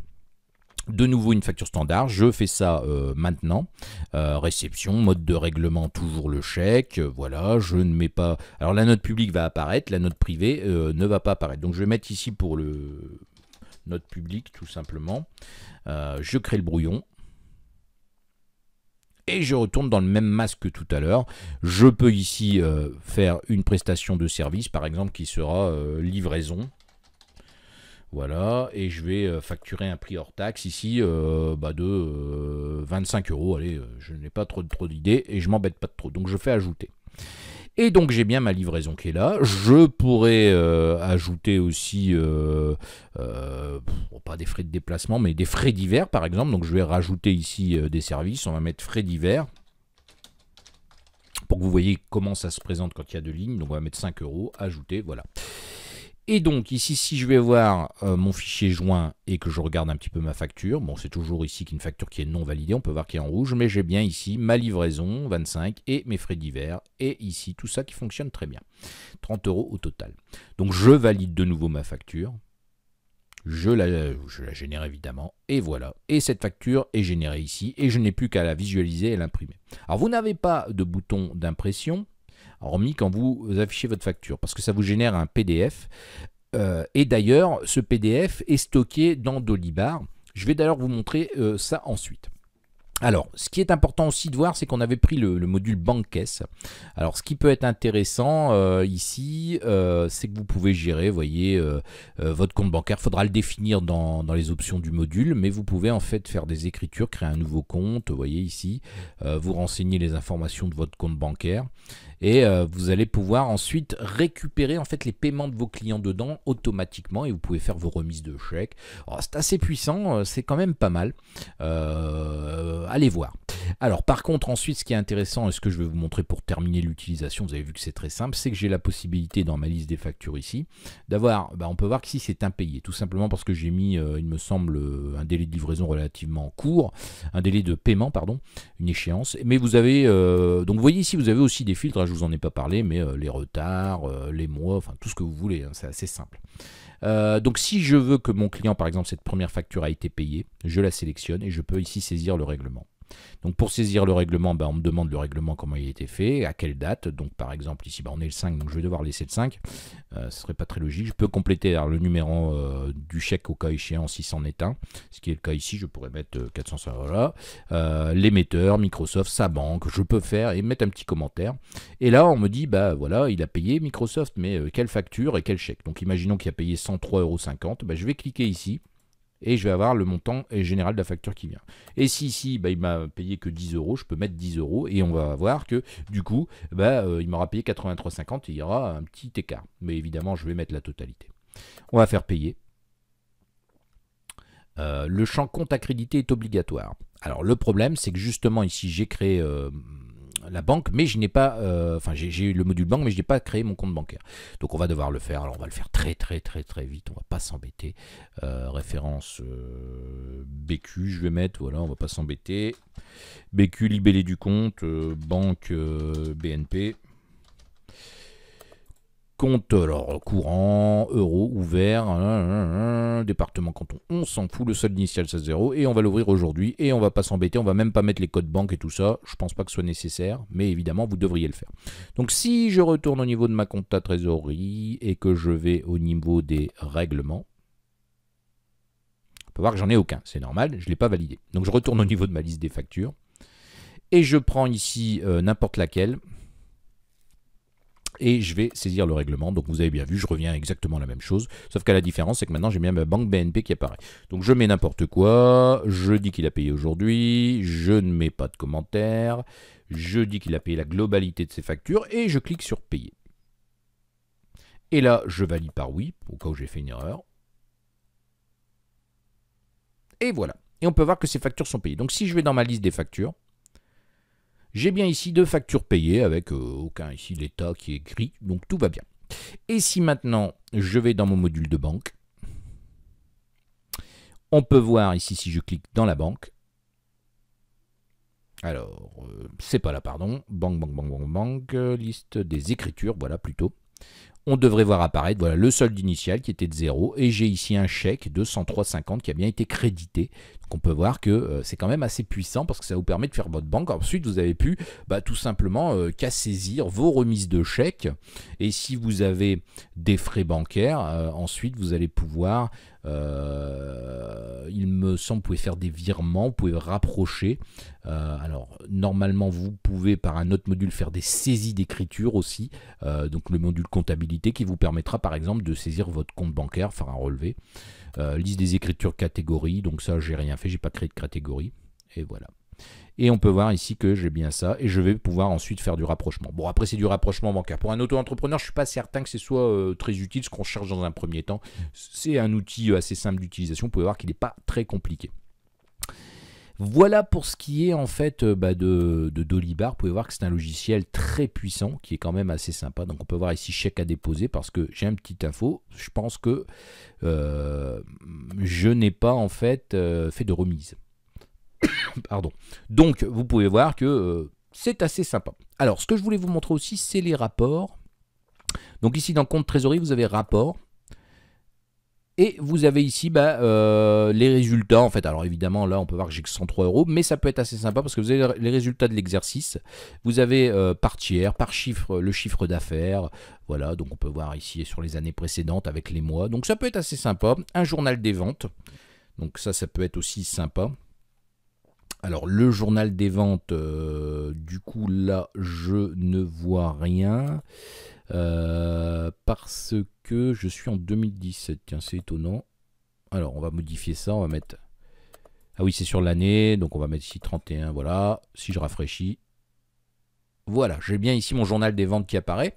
De nouveau une facture standard, je fais ça maintenant, réception, mode de règlement, toujours le chèque, voilà, je ne mets pas, alors la note publique va apparaître, la note privée ne va pas apparaître, donc je vais mettre ici pour le note publique tout simplement, je crée le brouillon, et je retourne dans le même masque que tout à l'heure, je peux ici faire une prestation de service par exemple qui sera livraison. Voilà, et je vais facturer un prix hors taxe ici de 25 €. Allez, je n'ai pas trop d'idées et je m'embête pas trop. Donc je fais ajouter. Et donc j'ai bien ma livraison qui est là. Je pourrais ajouter aussi, pas des frais de déplacement, mais des frais divers par exemple. Donc je vais rajouter ici des services. On va mettre frais divers. Pour que vous voyez comment ça se présente quand il y a deux lignes. Donc on va mettre 5 €, ajouter, voilà. Et donc ici, si je vais voir mon fichier joint et que je regarde un petit peu ma facture, bon c'est toujours ici qu'une facture qui est non validée, on peut voir qu'il est en rouge, mais j'ai bien ici ma livraison, 25, et mes frais divers, et ici tout ça qui fonctionne très bien. 30 € au total. Donc je valide de nouveau ma facture, je la génère évidemment, et voilà. Et cette facture est générée ici, et je n'ai plus qu'à la visualiser et l'imprimer. Alors vous n'avez pas de bouton d'impression, hormis quand vous affichez votre facture, parce que ça vous génère un PDF. Et d'ailleurs, ce PDF est stocké dans Dolibar. Je vais d'ailleurs vous montrer ça ensuite. Alors, ce qui est important aussi de voir, c'est qu'on avait pris le module banque-caisse. Alors, ce qui peut être intéressant ici, c'est que vous pouvez gérer, vous voyez, votre compte bancaire. Il faudra le définir dans les options du module, mais vous pouvez en fait faire des écritures, créer un nouveau compte, vous voyez ici, vous renseigner les informations de votre compte bancaire. Et vous allez pouvoir ensuite récupérer en fait les paiements de vos clients dedans automatiquement et vous pouvez faire vos remises de chèques. C'est assez puissant, c'est quand même pas mal. Allez voir. Alors par contre ensuite ce qui est intéressant et ce que je vais vous montrer pour terminer l'utilisation, vous avez vu que c'est très simple, c'est que j'ai la possibilité dans ma liste des factures ici d'avoir, on peut voir qu'ici c'est impayé, tout simplement parce que j'ai mis il me semble un délai de livraison relativement court, un délai de paiement pardon, une échéance, mais vous avez donc vous voyez ici vous avez aussi des filtres, je vous en ai pas parlé, mais les retards, les mois, enfin tout ce que vous voulez, hein, c'est assez simple. Donc si je veux que mon client par exemple cette première facture a été payée, je la sélectionne et je peux ici saisir le règlement. Donc pour saisir le règlement, on me demande le règlement, comment il a été fait, à quelle date. Donc par exemple ici, on est le 5, donc je vais devoir laisser le 5. Ce serait pas très logique. Je peux compléter alors, le numéro du chèque au cas échéant si c'en est un. Ce qui est le cas ici, je pourrais mettre 400, voilà. L'émetteur, Microsoft, sa banque, je peux faire et mettre un petit commentaire. Et là, on me dit, voilà, il a payé Microsoft, mais quelle facture et quel chèque. Donc imaginons qu'il a payé 103,50 €. Je vais cliquer ici. Et je vais avoir le montant général de la facture qui vient. Et si ici, il m'a payé que 10 €, je peux mettre 10 € et on va voir que du coup, il m'aura payé 83,50 € et il y aura un petit écart. Mais évidemment, je vais mettre la totalité. On va faire payer. Le champ compte accrédité est obligatoire. Alors le problème, c'est que justement ici, j'ai créé la banque, mais je n'ai pas, j'ai eu le module banque, mais je n'ai pas créé mon compte bancaire. Donc on va devoir le faire. Alors on va le faire très vite. On va pas s'embêter. Référence BQ, je vais mettre. Voilà, on va pas s'embêter. BQ, libellé du compte, banque BNP. Compte alors courant, euro, ouvert, département canton, on s'en fout, le solde initial c'est 0 et on va l'ouvrir aujourd'hui et on va pas s'embêter, on va même pas mettre les codes banque et tout ça, je pense pas que ce soit nécessaire, mais évidemment vous devriez le faire. Donc si je retourne au niveau de ma compta trésorerie et que je vais au niveau des règlements, on peut voir que j'en ai aucun, c'est normal, je l'ai pas validé. Donc je retourne au niveau de ma liste des factures et je prends ici n'importe laquelle. Et je vais saisir le règlement. Donc vous avez bien vu, je reviens à exactement la même chose. Sauf qu'à la différence, c'est que maintenant j'ai bien ma banque BNP qui apparaît. Donc je mets n'importe quoi. Je dis qu'il a payé aujourd'hui. Je ne mets pas de commentaire. Je dis qu'il a payé la globalité de ses factures. Et je clique sur payer. Et là, je valide par oui, au cas où j'ai fait une erreur. Et voilà. Et on peut voir que ces factures sont payées. Donc si je vais dans ma liste des factures, j'ai bien ici 2 factures payées avec aucun ici l'état qui est gris, donc tout va bien. Et si maintenant je vais dans mon module de banque, on peut voir ici si je clique dans la banque. Alors, c'est pas là, pardon. Banque, liste des écritures, voilà plutôt. On devrait voir apparaître voilà, le solde initial qui était de 0 et j'ai ici un chèque de 103,50 qui a bien été crédité. Donc on peut voir que c'est quand même assez puissant parce que ça vous permet de faire votre banque. Ensuite, vous avez pu tout simplement qu'à saisir vos remises de chèques et si vous avez des frais bancaires, ensuite vous allez pouvoir, il me semble, vous pouvez faire des virements, vous pouvez rapprocher. Alors normalement vous pouvez par un autre module faire des saisies d'écriture aussi, donc le module comptabilité qui vous permettra par exemple de saisir votre compte bancaire, faire un relevé. Liste des écritures catégories, donc ça j'ai rien fait, j'ai pas créé de catégorie et voilà. Et on peut voir ici que j'ai bien ça et je vais pouvoir ensuite faire du rapprochement. Bon, après c'est du rapprochement bancaire. Pour un auto-entrepreneur, je ne suis pas certain que ce soit très utile ce qu'on cherche dans un premier temps. C'est un outil assez simple d'utilisation, vous pouvez voir qu'il n'est pas très compliqué. Voilà pour ce qui est en fait de Dolibar. Vous pouvez voir que c'est un logiciel très puissant qui est quand même assez sympa. Donc on peut voir ici chèque à déposer parce que j'ai une petite info. Je pense que je n'ai pas en fait fait de remise. Pardon. Donc vous pouvez voir que c'est assez sympa. Alors ce que je voulais vous montrer aussi, c'est les rapports. Donc ici dans compte trésorerie, vous avez rapport. Et vous avez ici les résultats en fait. Alors évidemment là on peut voir que j'ai que 103 €, mais ça peut être assez sympa parce que vous avez les résultats de l'exercice. Vous avez par tiers, par chiffre, le chiffre d'affaires. Voilà, donc on peut voir ici sur les années précédentes avec les mois. Donc ça peut être assez sympa. Un journal des ventes. Donc ça peut être aussi sympa. Alors le journal des ventes, du coup là je ne vois rien. Parce que je suis en 2017, tiens c'est étonnant. Alors on va modifier ça, on va mettre, ah oui c'est sur l'année, donc on va mettre ici 31, voilà, si je rafraîchis, voilà, j'ai bien ici mon journal des ventes qui apparaît.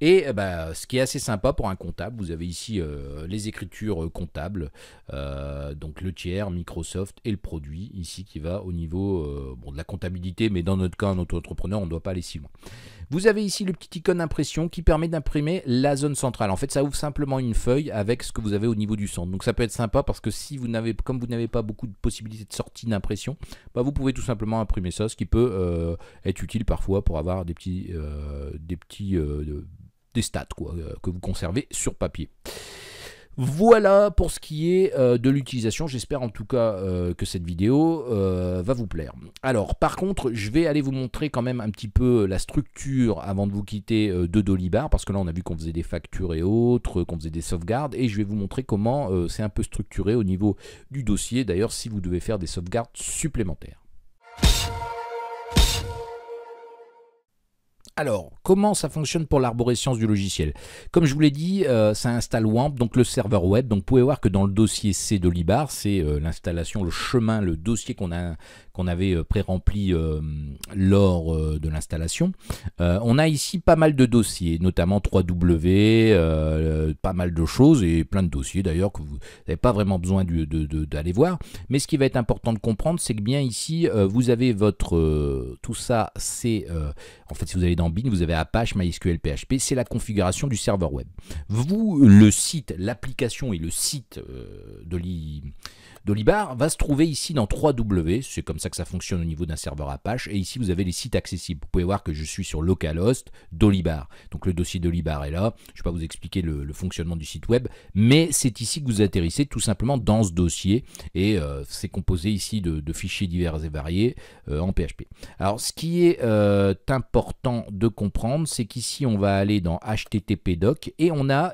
Et ce qui est assez sympa pour un comptable, vous avez ici les écritures comptables, donc le tiers, Microsoft et le produit, ici qui va au niveau de la comptabilité, mais dans notre cas, un auto-entrepreneur, on ne doit pas aller si loin. Vous avez ici le petit icône impression qui permet d'imprimer la zone centrale. En fait, ça ouvre simplement une feuille avec ce que vous avez au niveau du centre. Donc ça peut être sympa parce que si vous n'avez, comme vous n'avez pas beaucoup de possibilités de sortie d'impression, vous pouvez tout simplement imprimer ça, ce qui peut être utile parfois pour avoir des stats quoi, que vous conservez sur papier. Voilà pour ce qui est de l'utilisation. J'espère en tout cas que cette vidéo va vous plaire. Alors par contre, je vais aller vous montrer quand même un petit peu la structure avant de vous quitter de Dolibar, parce que là on a vu qu'on faisait des factures et autres, qu'on faisait des sauvegardes, et je vais vous montrer comment c'est un peu structuré au niveau du dossier, d'ailleurs si vous devez faire des sauvegardes supplémentaires. Alors, comment ça fonctionne pour l'arborescence du logiciel? Comme je vous l'ai dit, ça installe WAMP, donc le serveur web. Donc, vous pouvez voir que dans le dossier C Dolibar, c'est l'installation, le chemin, le dossier qu'on avait pré-rempli lors de l'installation. On a ici pas mal de dossiers, notamment 3W, pas mal de choses et plein de dossiers d'ailleurs que vous n'avez pas vraiment besoin d'aller voir. Mais ce qui va être important de comprendre, c'est que bien ici, vous avez votre... tout ça, c'est... en fait, si vous allez dans Bin, vous avez Apache, MySQL, PHP, c'est la configuration du serveur web. Vous, le site, l'application et le site Dolibar va se trouver ici dans 3W, c'est comme ça que ça fonctionne au niveau d'un serveur Apache, et ici vous avez les sites accessibles. Vous pouvez voir que je suis sur localhost Dolibar, donc le dossier Dolibar est là. Je ne vais pas vous expliquer le fonctionnement du site web, mais c'est ici que vous atterrissez tout simplement dans ce dossier, et c'est composé ici de fichiers divers et variés en PHP. Alors ce qui est important de comprendre, c'est qu'ici on va aller dans HTTP doc, et on a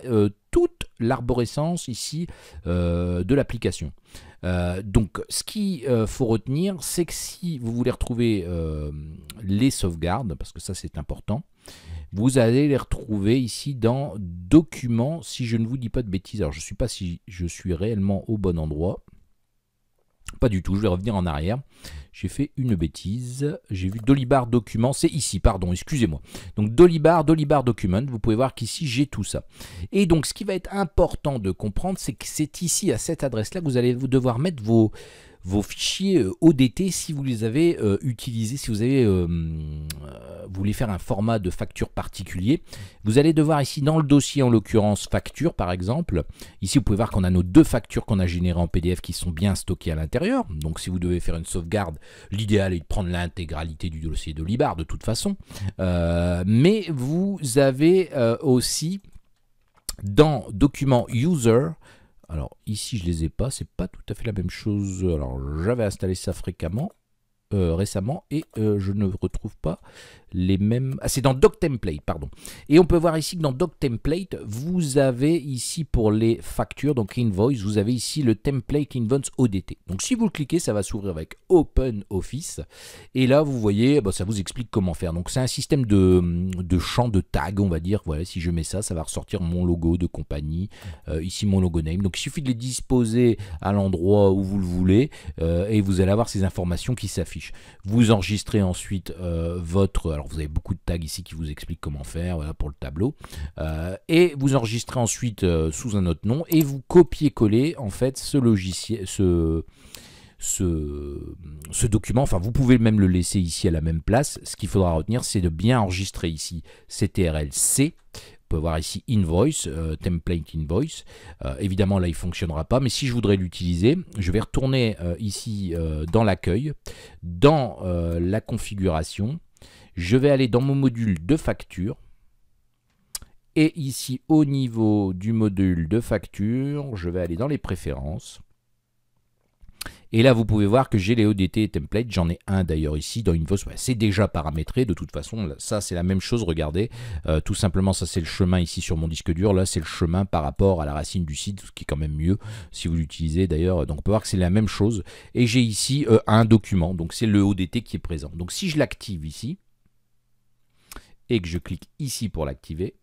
toute l'arborescence ici de l'application. Donc ce qu'il faut retenir, c'est que si vous voulez retrouver les sauvegardes, parce que ça c'est important, vous allez les retrouver ici dans Documents, si je ne vous dis pas de bêtises. Alors je ne sais pas si je suis réellement au bon endroit. Pas du tout, je vais revenir en arrière. J'ai fait une bêtise. J'ai vu Dolibar Documents, c'est ici, pardon, excusez-moi. Donc Dolibar Document, vous pouvez voir qu'ici j'ai tout ça. Et donc ce qui va être important de comprendre, c'est que c'est ici, à cette adresse-là, que vous allez devoir mettre vos fichiers ODT si vous les avez utilisés, si vous avez vous voulez faire un format de facture particulier. Vous allez devoir ici dans le dossier, en l'occurrence facture par exemple, ici vous pouvez voir qu'on a nos deux factures qu'on a générées en PDF qui sont bien stockées à l'intérieur. Donc si vous devez faire une sauvegarde, l'idéal est de prendre l'intégralité du dossier Dolibar de toute façon. Mais vous avez aussi dans Document User, alors ici je les ai pas, c'est pas tout à fait la même chose. Alors j'avais installé ça récemment et je ne retrouve pas les mêmes... Ah, c'est dans Doc Template, pardon. Et on peut voir ici que dans Doc Template, vous avez ici pour les factures, donc Invoice, vous avez ici le Template Invoice ODT. Donc si vous le cliquez, ça va s'ouvrir avec Open Office. Et là, vous voyez, ça vous explique comment faire. Donc c'est un système de champs, de tags, on va dire. Voilà, si je mets ça, ça va ressortir mon logo de compagnie. Ici, mon logo name. Donc il suffit de les disposer à l'endroit où vous le voulez. Et vous allez avoir ces informations qui s'affichent. Vous enregistrez ensuite votre... Alors vous avez beaucoup de tags ici qui vous expliquent comment faire, voilà, pour le tableau. Et vous enregistrez ensuite sous un autre nom et vous copiez-collez en fait ce logiciel, ce document. Enfin, vous pouvez même le laisser ici à la même place. Ce qu'il faudra retenir, c'est de bien enregistrer ici CTRL-C. Vous pouvez voir ici Invoice, Template Invoice. Évidemment, là, il ne fonctionnera pas. Mais si je voudrais l'utiliser, je vais retourner ici dans l'accueil, dans la configuration. Je vais aller dans mon module de facture. Et ici, au niveau du module de facture, je vais aller dans les préférences. Et là, vous pouvez voir que j'ai les ODT et templates. J'en ai un d'ailleurs ici dans Invoice. Ouais, c'est déjà paramétré. De toute façon, ça, c'est la même chose. Regardez, tout simplement, ça, c'est le chemin ici sur mon disque dur. Là, c'est le chemin par rapport à la racine du site, ce qui est quand même mieux si vous l'utilisez d'ailleurs. Donc, on peut voir que c'est la même chose. Et j'ai ici un document. Donc, c'est le ODT qui est présent. Donc, si je l'active ici et que je clique ici pour l'activer,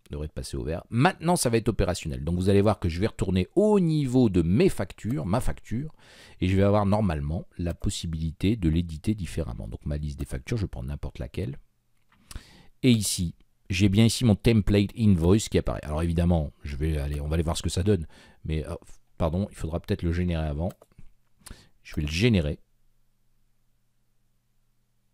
devrait passer au vert. Maintenant, ça va être opérationnel. Donc, vous allez voir que je vais retourner au niveau de mes factures, ma facture, et je vais avoir normalement la possibilité de l'éditer différemment. Donc, ma liste des factures, je prends n'importe laquelle. Et ici, j'ai bien ici mon template invoice qui apparaît. Alors, évidemment, on va aller voir ce que ça donne. Mais, pardon, il faudra peut-être le générer avant. Je vais le générer.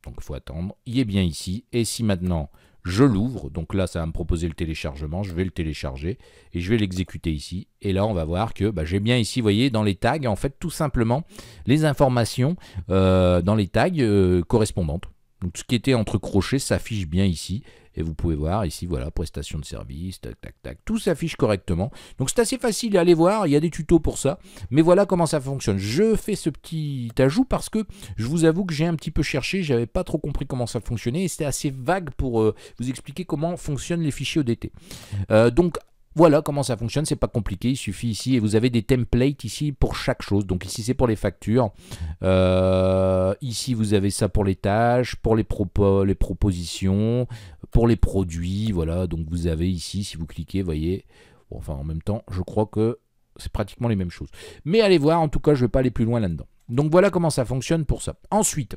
Donc, il faut attendre. Il est bien ici. Et si maintenant... je l'ouvre, donc là ça va me proposer le téléchargement, je vais le télécharger et je vais l'exécuter ici. Et là on va voir que j'ai bien ici, vous voyez, dans les tags, en fait tout simplement les informations dans les tags correspondantes. Donc ce qui était entre crochets s'affiche bien ici Et vous pouvez voir ici, voilà, prestation de service, tac, tac, tac, tout s'affiche correctement. Donc c'est assez facile à aller voir, il y a des tutos pour ça. Mais voilà comment ça fonctionne. Je fais ce petit ajout parce que je vous avoue que j'ai un petit peu cherché, j'avais pas trop compris comment ça fonctionnait et c'était assez vague pour vous expliquer comment fonctionnent les fichiers ODT. Donc voilà comment ça fonctionne, c'est pas compliqué, il suffit ici, et vous avez des templates ici pour chaque chose. Donc ici c'est pour les factures, ici vous avez ça pour les tâches, pour les propositions, pour les produits, voilà. Donc vous avez ici, si vous cliquez, vous voyez, bon, enfin en même temps, je crois que c'est pratiquement les mêmes choses. Mais allez voir, en tout cas je ne vais pas aller plus loin là-dedans. Donc voilà comment ça fonctionne pour ça. Ensuite,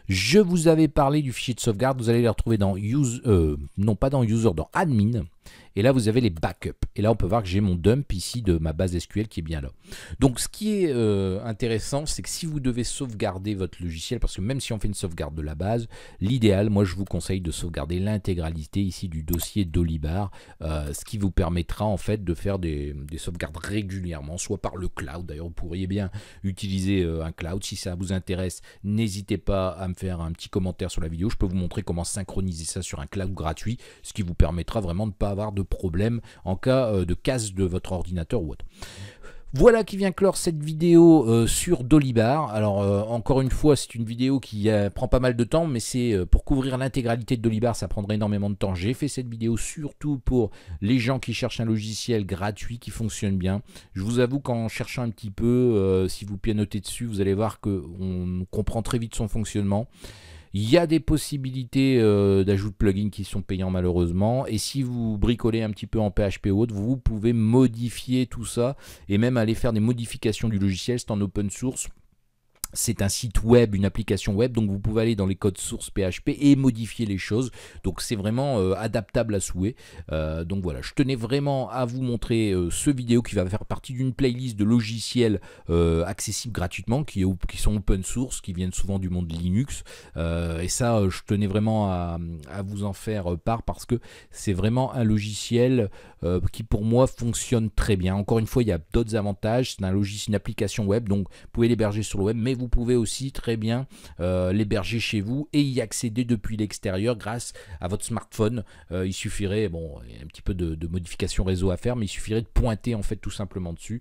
je vous avais parlé du fichier de sauvegarde, vous allez les retrouver dans non pas dans User, dans Admin. Et là, vous avez les backups. Et là, on peut voir que j'ai mon dump ici de ma base SQL qui est bien là. Donc, ce qui est intéressant, c'est que si vous devez sauvegarder votre logiciel, parce que même si on fait une sauvegarde de la base, l'idéal, moi, je vous conseille de sauvegarder l'intégralité ici du dossier Dolibar, ce qui vous permettra en fait de faire des sauvegardes régulièrement, soit par le cloud. D'ailleurs, vous pourriez bien utiliser un cloud. Si ça vous intéresse, n'hésitez pas à me faire un petit commentaire sur la vidéo. Je peux vous montrer comment synchroniser ça sur un cloud gratuit, ce qui vous permettra vraiment de ne pas avoir de problème en cas de casse de votre ordinateur ou autre. Voilà qui vient clore cette vidéo sur Dolibar. Alors encore une fois, c'est une vidéo qui prend pas mal de temps, mais c'est pour couvrir l'intégralité de Dolibar, ça prendrait énormément de temps. J'ai fait cette vidéo surtout pour les gens qui cherchent un logiciel gratuit qui fonctionne bien. Je vous avoue qu'en cherchant un petit peu, si vous pianotez dessus, vous allez voir qu'on comprend très vite son fonctionnement. Il y a des possibilités d'ajout de plugins qui sont payants malheureusement. Et si vous bricolez un petit peu en PHP ou autre, vous pouvez modifier tout ça et même aller faire des modifications du logiciel. C'est en open source. C'est un site web, une application web, donc vous pouvez aller dans les codes sources PHP et modifier les choses. Donc c'est vraiment adaptable à souhait. Donc voilà, je tenais vraiment à vous montrer ce vidéo qui va faire partie d'une playlist de logiciels accessibles gratuitement, qui sont open source, qui viennent souvent du monde Linux. Et ça, je tenais vraiment à vous en faire part parce que c'est vraiment un logiciel qui pour moi fonctionne très bien. Encore une fois, il y a d'autres avantages. C'est un logiciel, une application web, donc vous pouvez l'héberger sur le web, mais vous pouvez aussi très bien l'héberger chez vous et y accéder depuis l'extérieur grâce à votre smartphone. Il suffirait, bon, il y a un petit peu de modification réseau à faire, mais il suffirait de pointer en fait tout simplement dessus.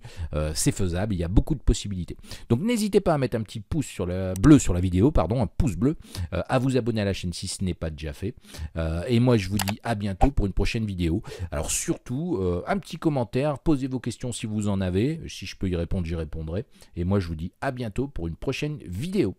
C'est faisable, il y a beaucoup de possibilités. Donc n'hésitez pas à mettre un petit pouce bleu sur la vidéo, pardon, un pouce bleu, à vous abonner à la chaîne si ce n'est pas déjà fait. Et moi je vous dis à bientôt pour une prochaine vidéo. Alors surtout, un petit commentaire, posez vos questions si vous en avez. Si je peux y répondre, j'y répondrai. Et moi je vous dis à bientôt pour une prochaine vidéo.